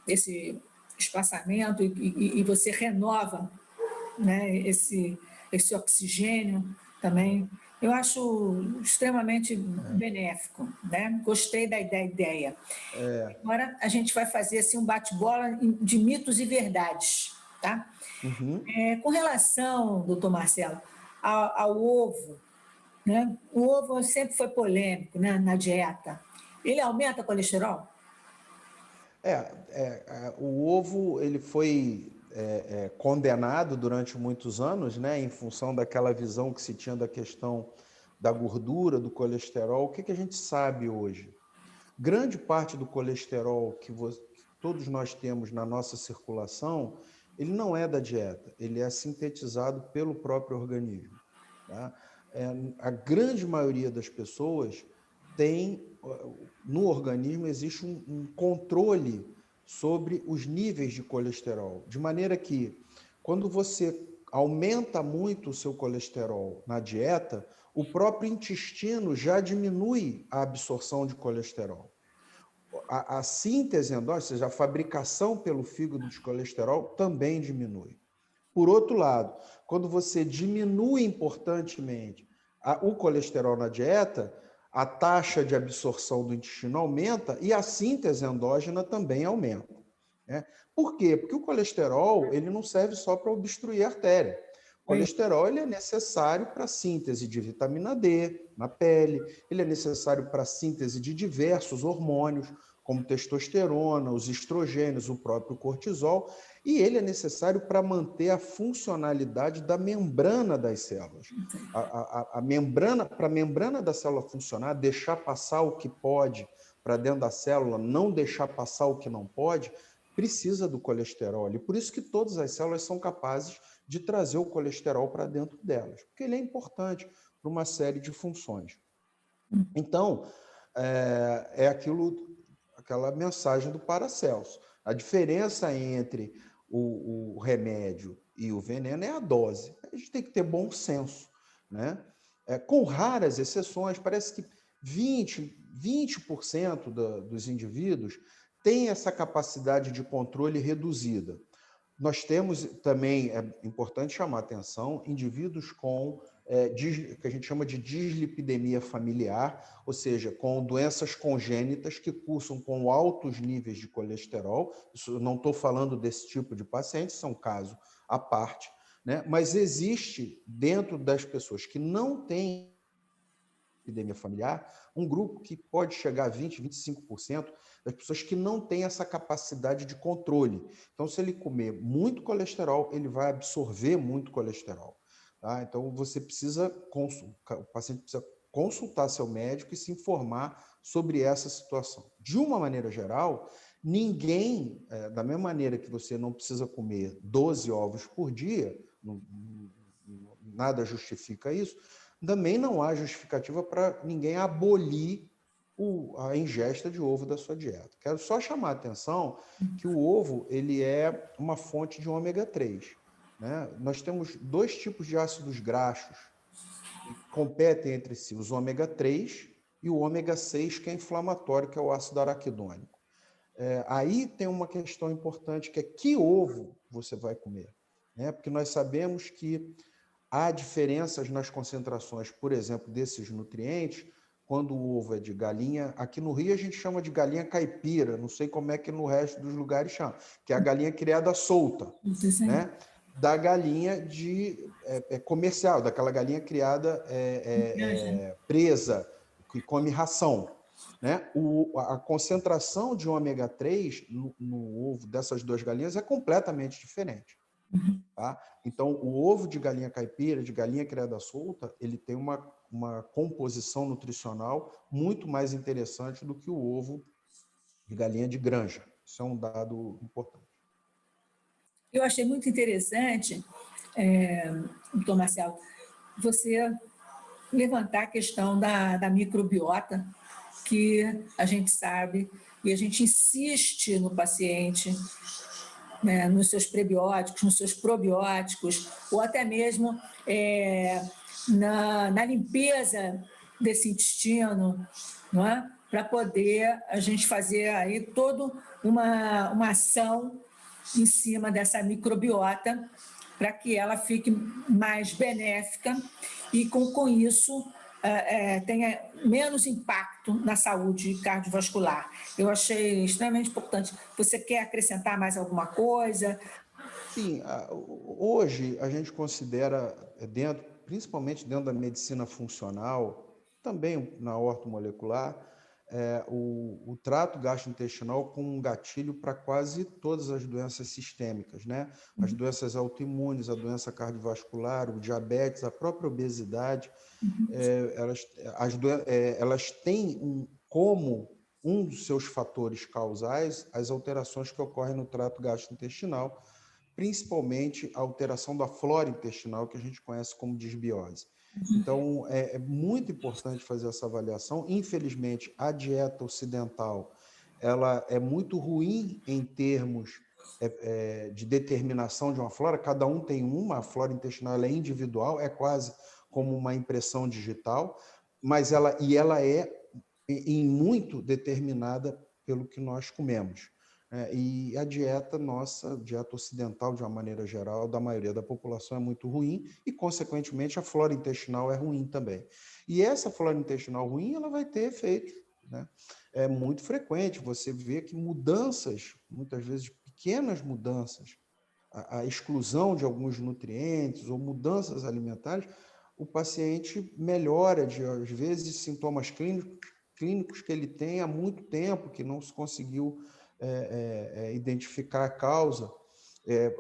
esse espaçamento e você renova, né, esse oxigênio também. Eu acho extremamente benéfico, né? Gostei da ideia. Agora a gente vai fazer assim, um bate-bola de mitos e verdades, tá? Uhum. Com relação, doutor Marcelo, ao ovo, né? O ovo sempre foi polêmico, né, na dieta. Ele aumenta o colesterol? O ovo ele foi condenado durante muitos anos, né, em função daquela visão que se tinha da questão da gordura, do colesterol. O que a gente sabe hoje? Grande parte do colesterol que todos nós temos na nossa circulação, ele não é da dieta, ele é sintetizado pelo próprio organismo. Tá? A grande maioria das pessoas tem, no organismo, existe um controle sobre os níveis de colesterol, de maneira que, quando você aumenta muito o seu colesterol na dieta, o próprio intestino já diminui a absorção de colesterol. A síntese endógena, ou seja, a fabricação pelo fígado de colesterol também diminui. Por outro lado, quando você diminui importantemente o colesterol na dieta, a taxa de absorção do intestino aumenta e a síntese endógena também aumenta. Né? Por quê? Porque o colesterol ele não serve só para obstruir a artéria. O colesterol ele é necessário para a síntese de vitamina D na pele, ele é necessário para a síntese de diversos hormônios, como testosterona, os estrogênios, o próprio cortisol, e ele é necessário para manter a funcionalidade da membrana das células. A membrana, para a membrana da célula funcionar, deixar passar o que pode para dentro da célula, não deixar passar o que não pode, precisa do colesterol. E por isso que todas as células são capazes de trazer o colesterol para dentro delas, porque ele é importante para uma série de funções. Então, aquela mensagem do Paracelso. A diferença entre o remédio e o veneno é a dose. A gente tem que ter bom senso, né? Com raras exceções, parece que 20% dos indivíduos têm essa capacidade de controle reduzida. Nós temos também, é importante chamar a atenção, indivíduos com que a gente chama de dislipidemia familiar, ou seja, com doenças congênitas que cursam com altos níveis de colesterol. Isso, não estou falando desse tipo de paciente, isso é um caso à parte, né? Mas existe, dentro das pessoas que não têm epidemia familiar, um grupo que pode chegar a 20%, 25% das pessoas que não têm essa capacidade de controle. Então, se ele comer muito colesterol, ele vai absorver muito colesterol. Tá? Então, você precisa o paciente precisa consultar seu médico e se informar sobre essa situação. De uma maneira geral, ninguém, da mesma maneira que você não precisa comer 12 ovos por dia, nada justifica isso, também não há justificativa para ninguém abolir a ingesta de ovo da sua dieta. Quero só chamar a atenção que o ovo ele é uma fonte de ômega 3. Né? Nós temos dois tipos de ácidos graxos que competem entre si, os ômega 3 e o ômega 6, que é inflamatório, que é o ácido araquidônico. Aí tem uma questão importante, que é que ovo você vai comer. Né? Porque nós sabemos que há diferenças nas concentrações, por exemplo, desses nutrientes, quando o ovo é de galinha. Aqui no Rio a gente chama de galinha caipira, não sei como é que no resto dos lugares chama, que é a galinha criada solta, né? Da galinha comercial, daquela galinha criada presa, que come ração. Né? A concentração de ômega 3 no ovo dessas duas galinhas é completamente diferente. Tá? Então, o ovo de galinha caipira, de galinha criada solta, ele tem uma composição nutricional muito mais interessante do que o ovo de galinha de granja. Isso é um dado importante. Eu achei muito interessante, doutor Marcelo, você levantar a questão da microbiota, que a gente sabe e a gente insiste no paciente, né, nos seus prebióticos, nos seus probióticos, ou até mesmo na limpeza desse intestino, não é? Para poder a gente fazer aí toda uma ação em cima dessa microbiota, para que ela fique mais benéfica e, com isso, tenha menos impacto na saúde cardiovascular. Eu achei extremamente importante. Você quer acrescentar mais alguma coisa? Sim, hoje a gente considera, principalmente dentro da medicina funcional, também na ortomolecular, o trato gastrointestinal como um gatilho para quase todas as doenças sistêmicas, né? As doenças autoimunes, a doença cardiovascular, o diabetes, a própria obesidade, elas têm como um dos seus fatores causais as alterações que ocorrem no trato gastrointestinal, principalmente a alteração da flora intestinal, que a gente conhece como disbiose. Então, é muito importante fazer essa avaliação. Infelizmente, a dieta ocidental ela é muito ruim em termos de determinação de uma flora. Cada um tem uma, a flora intestinal ela é individual, é quase como uma impressão digital, mas ela é em muito determinada pelo que nós comemos. E a dieta nossa, dieta ocidental, de uma maneira geral, da maioria da população é muito ruim e, consequentemente, a flora intestinal é ruim também. E essa flora intestinal ruim, ela vai ter efeito, né? É muito frequente você vê que mudanças, muitas vezes pequenas mudanças, a exclusão de alguns nutrientes ou mudanças alimentares, o paciente melhora de, às vezes, sintomas clínicos que ele tem há muito tempo, que não se conseguiu identificar a causa.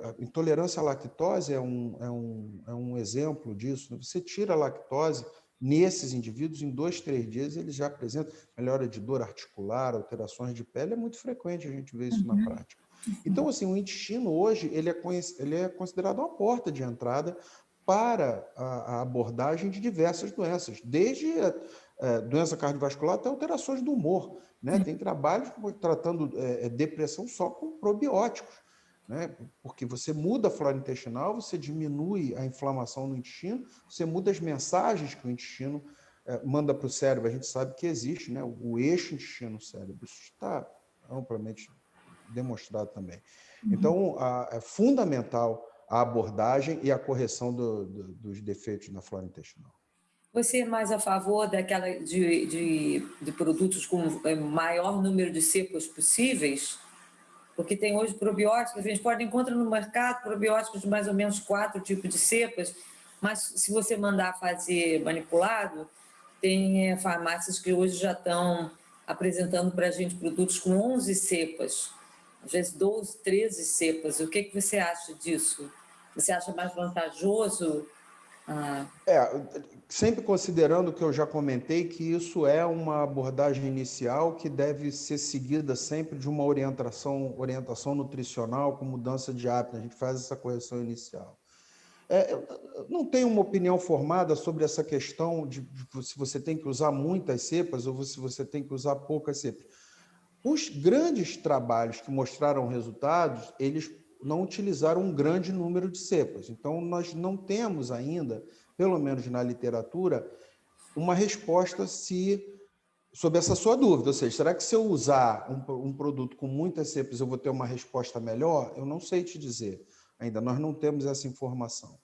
A intolerância à lactose é um exemplo disso. Você tira a lactose nesses indivíduos, em 2, 3 dias, eles já apresentam melhora de dor articular, alterações de pele. É muito frequente a gente ver isso na prática. Então, assim, o intestino hoje ele é considerado uma porta de entrada para a abordagem de diversas doenças, desde doença cardiovascular até alterações do humor, né? Tem trabalhos tratando depressão só com probióticos, né? Porque você muda a flora intestinal, você diminui a inflamação no intestino, você muda as mensagens que o intestino manda para o cérebro. A gente sabe que existe, né? O eixo intestino-cérebro. Isso está amplamente demonstrado também. Então, é fundamental a abordagem e a correção dos defeitos na flora intestinal. Você é mais a favor de produtos com maior número de cepas possíveis? Porque tem hoje probióticos, a gente pode encontrar no mercado probióticos de mais ou menos 4 tipos de cepas, mas se você mandar fazer manipulado, tem farmácias que hoje já estão apresentando para a gente produtos com 11 cepas, às vezes 12, 13 cepas. O que você acha disso? Você acha mais vantajoso? Sempre considerando o que eu já comentei, que isso é uma abordagem inicial que deve ser seguida sempre de uma orientação nutricional com mudança de hábito. A gente faz essa correção inicial. Eu não tenho uma opinião formada sobre essa questão de se você tem que usar muitas cepas ou se você tem que usar poucas cepas. Os grandes trabalhos que mostraram resultados, eles não utilizaram um grande número de cepas. Então, nós não temos ainda, pelo menos na literatura, uma resposta sobre essa sua dúvida. Ou seja, será que se eu usar um produto com muitas cepas eu vou ter uma resposta melhor? Eu não sei te dizer. Ainda nós não temos essa informação.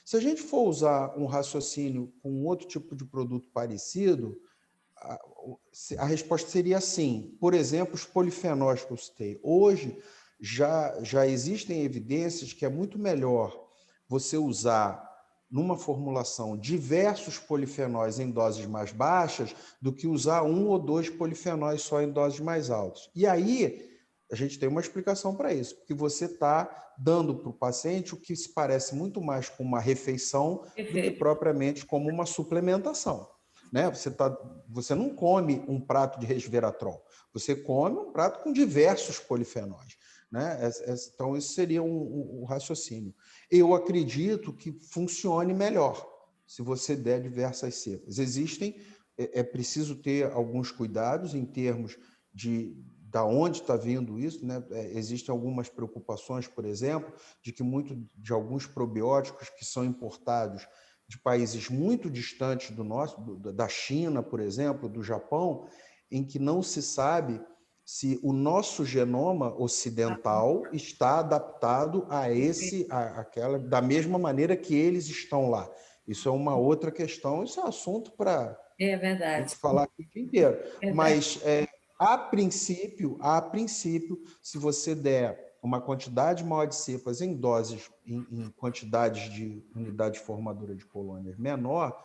Se a gente for usar um raciocínio com outro tipo de produto parecido, a resposta seria sim. Por exemplo, os polifenóis que eu citei. Hoje, já existem evidências que é muito melhor você usar numa formulação diversos polifenóis em doses mais baixas do que usar 1 ou 2 polifenóis só em doses mais altas. E aí, A gente tem uma explicação para isso, porque você está dando para o paciente o que se parece muito mais com uma refeição do que propriamente como uma suplementação. Né? Você não come um prato de resveratrol, você come um prato com diversos polifenóis. Né? Então, isso seria um raciocínio. Eu acredito que funcione melhor se você der diversas cepas. É preciso ter alguns cuidados em termos da onde está vindo isso, né? Existem algumas preocupações, por exemplo, de que de alguns probióticos que são importados de países muito distantes do nosso, da China, por exemplo, do Japão, em que não se sabe se o nosso genoma ocidental está adaptado da mesma maneira que eles estão lá. Isso é uma outra questão, isso é assunto para a gente falar aqui o dia inteiro. Mas, a princípio, se você der uma quantidade maior de cepas em doses, em quantidades de unidade formadora de colônias menor,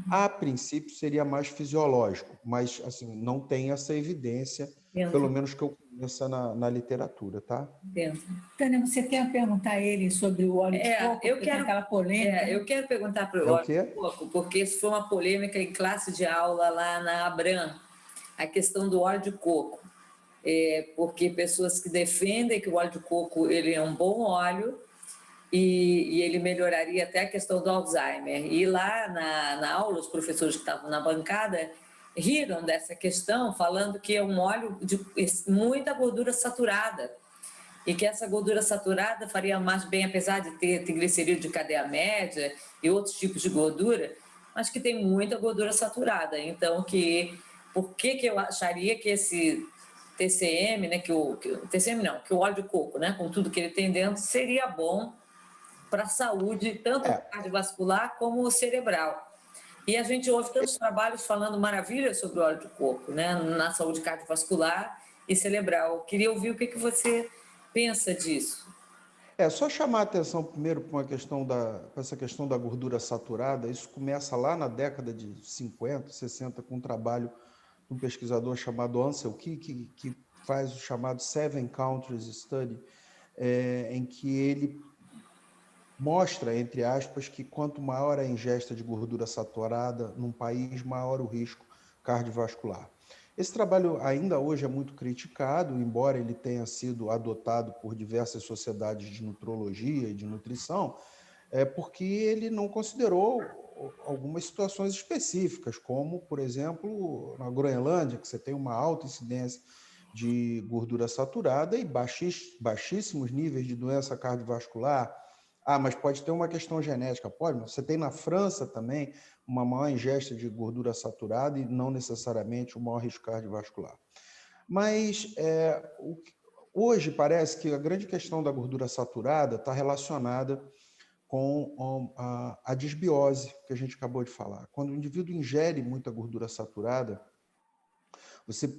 a princípio seria mais fisiológico, mas assim, não tem essa evidência, pelo menos que eu conheça na literatura, tá? Tânia, você quer perguntar a ele sobre o óleo de coco? Eu quero aquela polêmica. Eu quero perguntar para o óleo de coco, porque isso foi uma polêmica em classe de aula lá na Abram, a questão do óleo de coco. Porque pessoas que defendem que o óleo de coco ele é um bom óleo e ele melhoraria até a questão do Alzheimer. E lá na aula, os professores que estavam na bancada riram dessa questão, falando que é um óleo de muita gordura saturada e que essa gordura saturada faria mais bem, apesar de ter triglicerídeo de cadeia média e outros tipos de gordura, mas que tem muita gordura saturada. Então, por que eu acharia que esse TCM, né, que o óleo de coco, né, com tudo que ele tem dentro, seria bom para a saúde, tanto cardiovascular como cerebral. E a gente ouve tantos trabalhos falando maravilhas sobre o óleo de coco, né, na saúde cardiovascular e cerebral. Eu queria ouvir o que você pensa disso. Só chamar a atenção primeiro para essa questão da gordura saturada. Isso começa lá na década de 50, 60, com um trabalho de um pesquisador chamado Ansel Keys, que faz o chamado Seven Countries Study, em que ele mostra, entre aspas, que quanto maior a ingesta de gordura saturada num país, maior o risco cardiovascular. Esse trabalho ainda hoje é muito criticado, embora ele tenha sido adotado por diversas sociedades de nutrologia e de nutrição, porque ele não considerou algumas situações específicas, como, por exemplo, na Groenlândia, que você tem uma alta incidência de gordura saturada e baixíssimos níveis de doença cardiovascular. Mas pode ter uma questão genética. Pode, mas você tem na França também uma maior ingesta de gordura saturada e não necessariamente um maior risco cardiovascular. Mas hoje parece que a grande questão da gordura saturada está relacionada com a disbiose, que a gente acabou de falar. Quando o indivíduo ingere muita gordura saturada,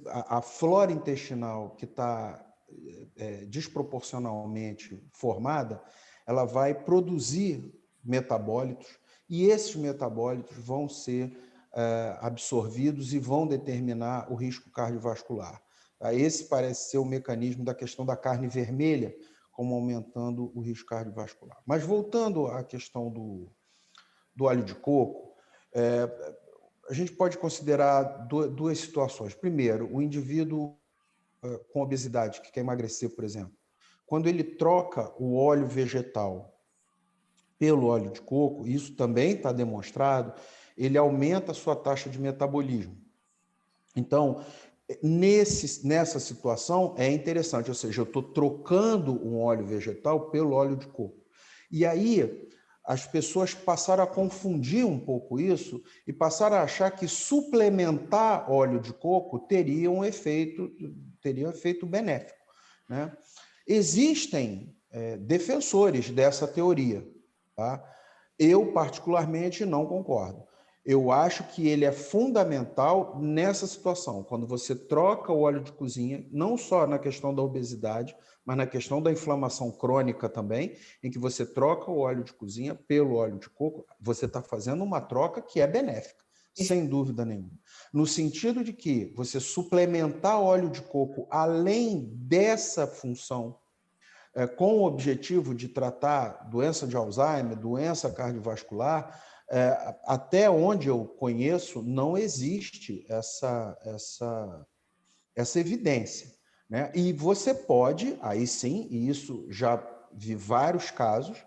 a flora intestinal que está desproporcionalmente formada, ela vai produzir metabólitos e esses metabólitos vão ser absorvidos e vão determinar o risco cardiovascular. Esse parece ser o mecanismo da questão da carne vermelha, como aumentando o risco cardiovascular. Mas voltando à questão do óleo de coco, a gente pode considerar duas situações. Primeiro, o indivíduo com obesidade, que quer emagrecer, por exemplo, quando ele troca o óleo vegetal pelo óleo de coco, isso também está demonstrado, ele aumenta a sua taxa de metabolismo. Então, nessa situação é interessante, ou seja, eu estou trocando um óleo vegetal pelo óleo de coco. E aí as pessoas passaram a confundir um pouco isso e passaram a achar que suplementar óleo de coco teria um efeito benéfico, né? Existem defensores dessa teoria, tá? Eu, particularmente, não concordo. Eu acho que ele é fundamental nessa situação, quando você troca o óleo de cozinha, não só na questão da obesidade, mas na questão da inflamação crônica também, em que você troca o óleo de cozinha pelo óleo de coco, você está fazendo uma troca que é benéfica. sem dúvida nenhuma. No sentido de que você suplementar óleo de coco além dessa função, com o objetivo de tratar doença de Alzheimer, doença cardiovascular, até onde eu conheço, não existe essa evidência, né? E você pode, aí sim, e isso já vi vários casos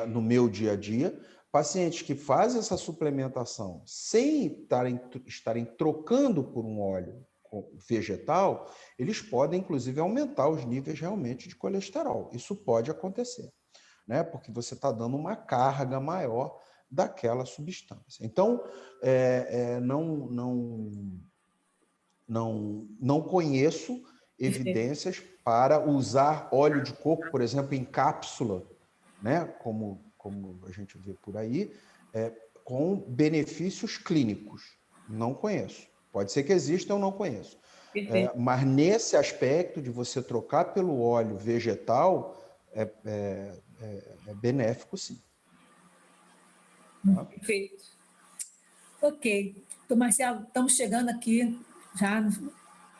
no meu dia a dia, pacientes que fazem essa suplementação sem estarem trocando por um óleo vegetal, eles podem, inclusive, aumentar os níveis realmente de colesterol. Isso pode acontecer, né? Porque você está dando uma carga maior daquela substância. Então, não conheço evidências para usar óleo de coco, por exemplo, em cápsula, né? Como a gente vê por aí, com benefícios clínicos. Não conheço. Pode ser que exista, eu não conheço. Mas nesse aspecto de você trocar pelo óleo vegetal, é benéfico, sim. Tá? Perfeito. Ok. Então, Marcelo, estamos chegando aqui já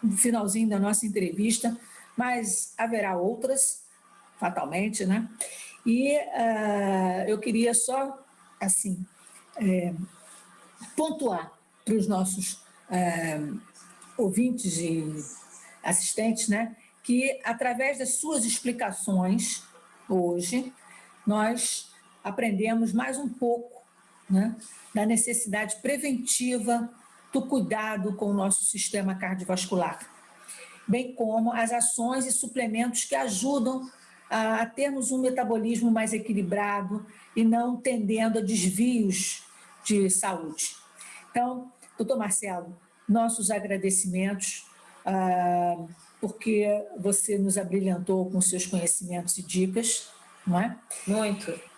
no finalzinho da nossa entrevista, mas haverá outras, fatalmente, né? E eu queria só, assim, pontuar para os nossos ouvintes e assistentes, né, que através das suas explicações hoje, nós aprendemos mais um pouco, né, da necessidade preventiva do cuidado com o nosso sistema cardiovascular, bem como as ações e suplementos que ajudam a termos um metabolismo mais equilibrado e não tendendo a desvios de saúde. Então, doutor Marcelo, nossos agradecimentos, porque você nos abrilhantou com seus conhecimentos e dicas, não é?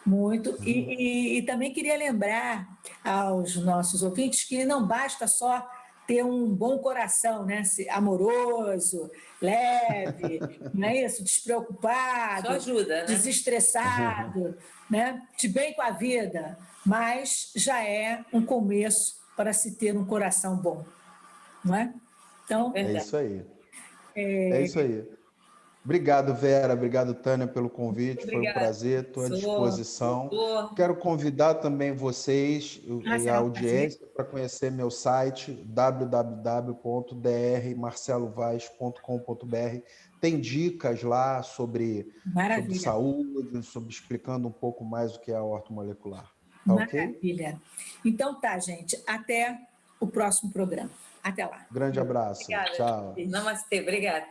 Muito. E também queria lembrar aos nossos ouvintes que não basta só ter um bom coração, né? Amoroso, leve, não é isso? Despreocupado, só ajuda, né? Desestressado, né? De bem com a vida, mas já é um começo para se ter um coração bom, não é? Então, é isso aí. É isso aí. Obrigado, Vera. Obrigado, Tânia, pelo convite. Foi um prazer. Estou à disposição. Quero convidar também vocês e a audiência para conhecer meu site, www.drmarcelovaz.com.br. Tem dicas lá sobre saúde, explicando um pouco mais o que é a ortomolecular. Tá, maravilha. Então tá, gente. Até o próximo programa. Até lá. Grande abraço. Obrigada. Tchau. Namastê. Obrigada.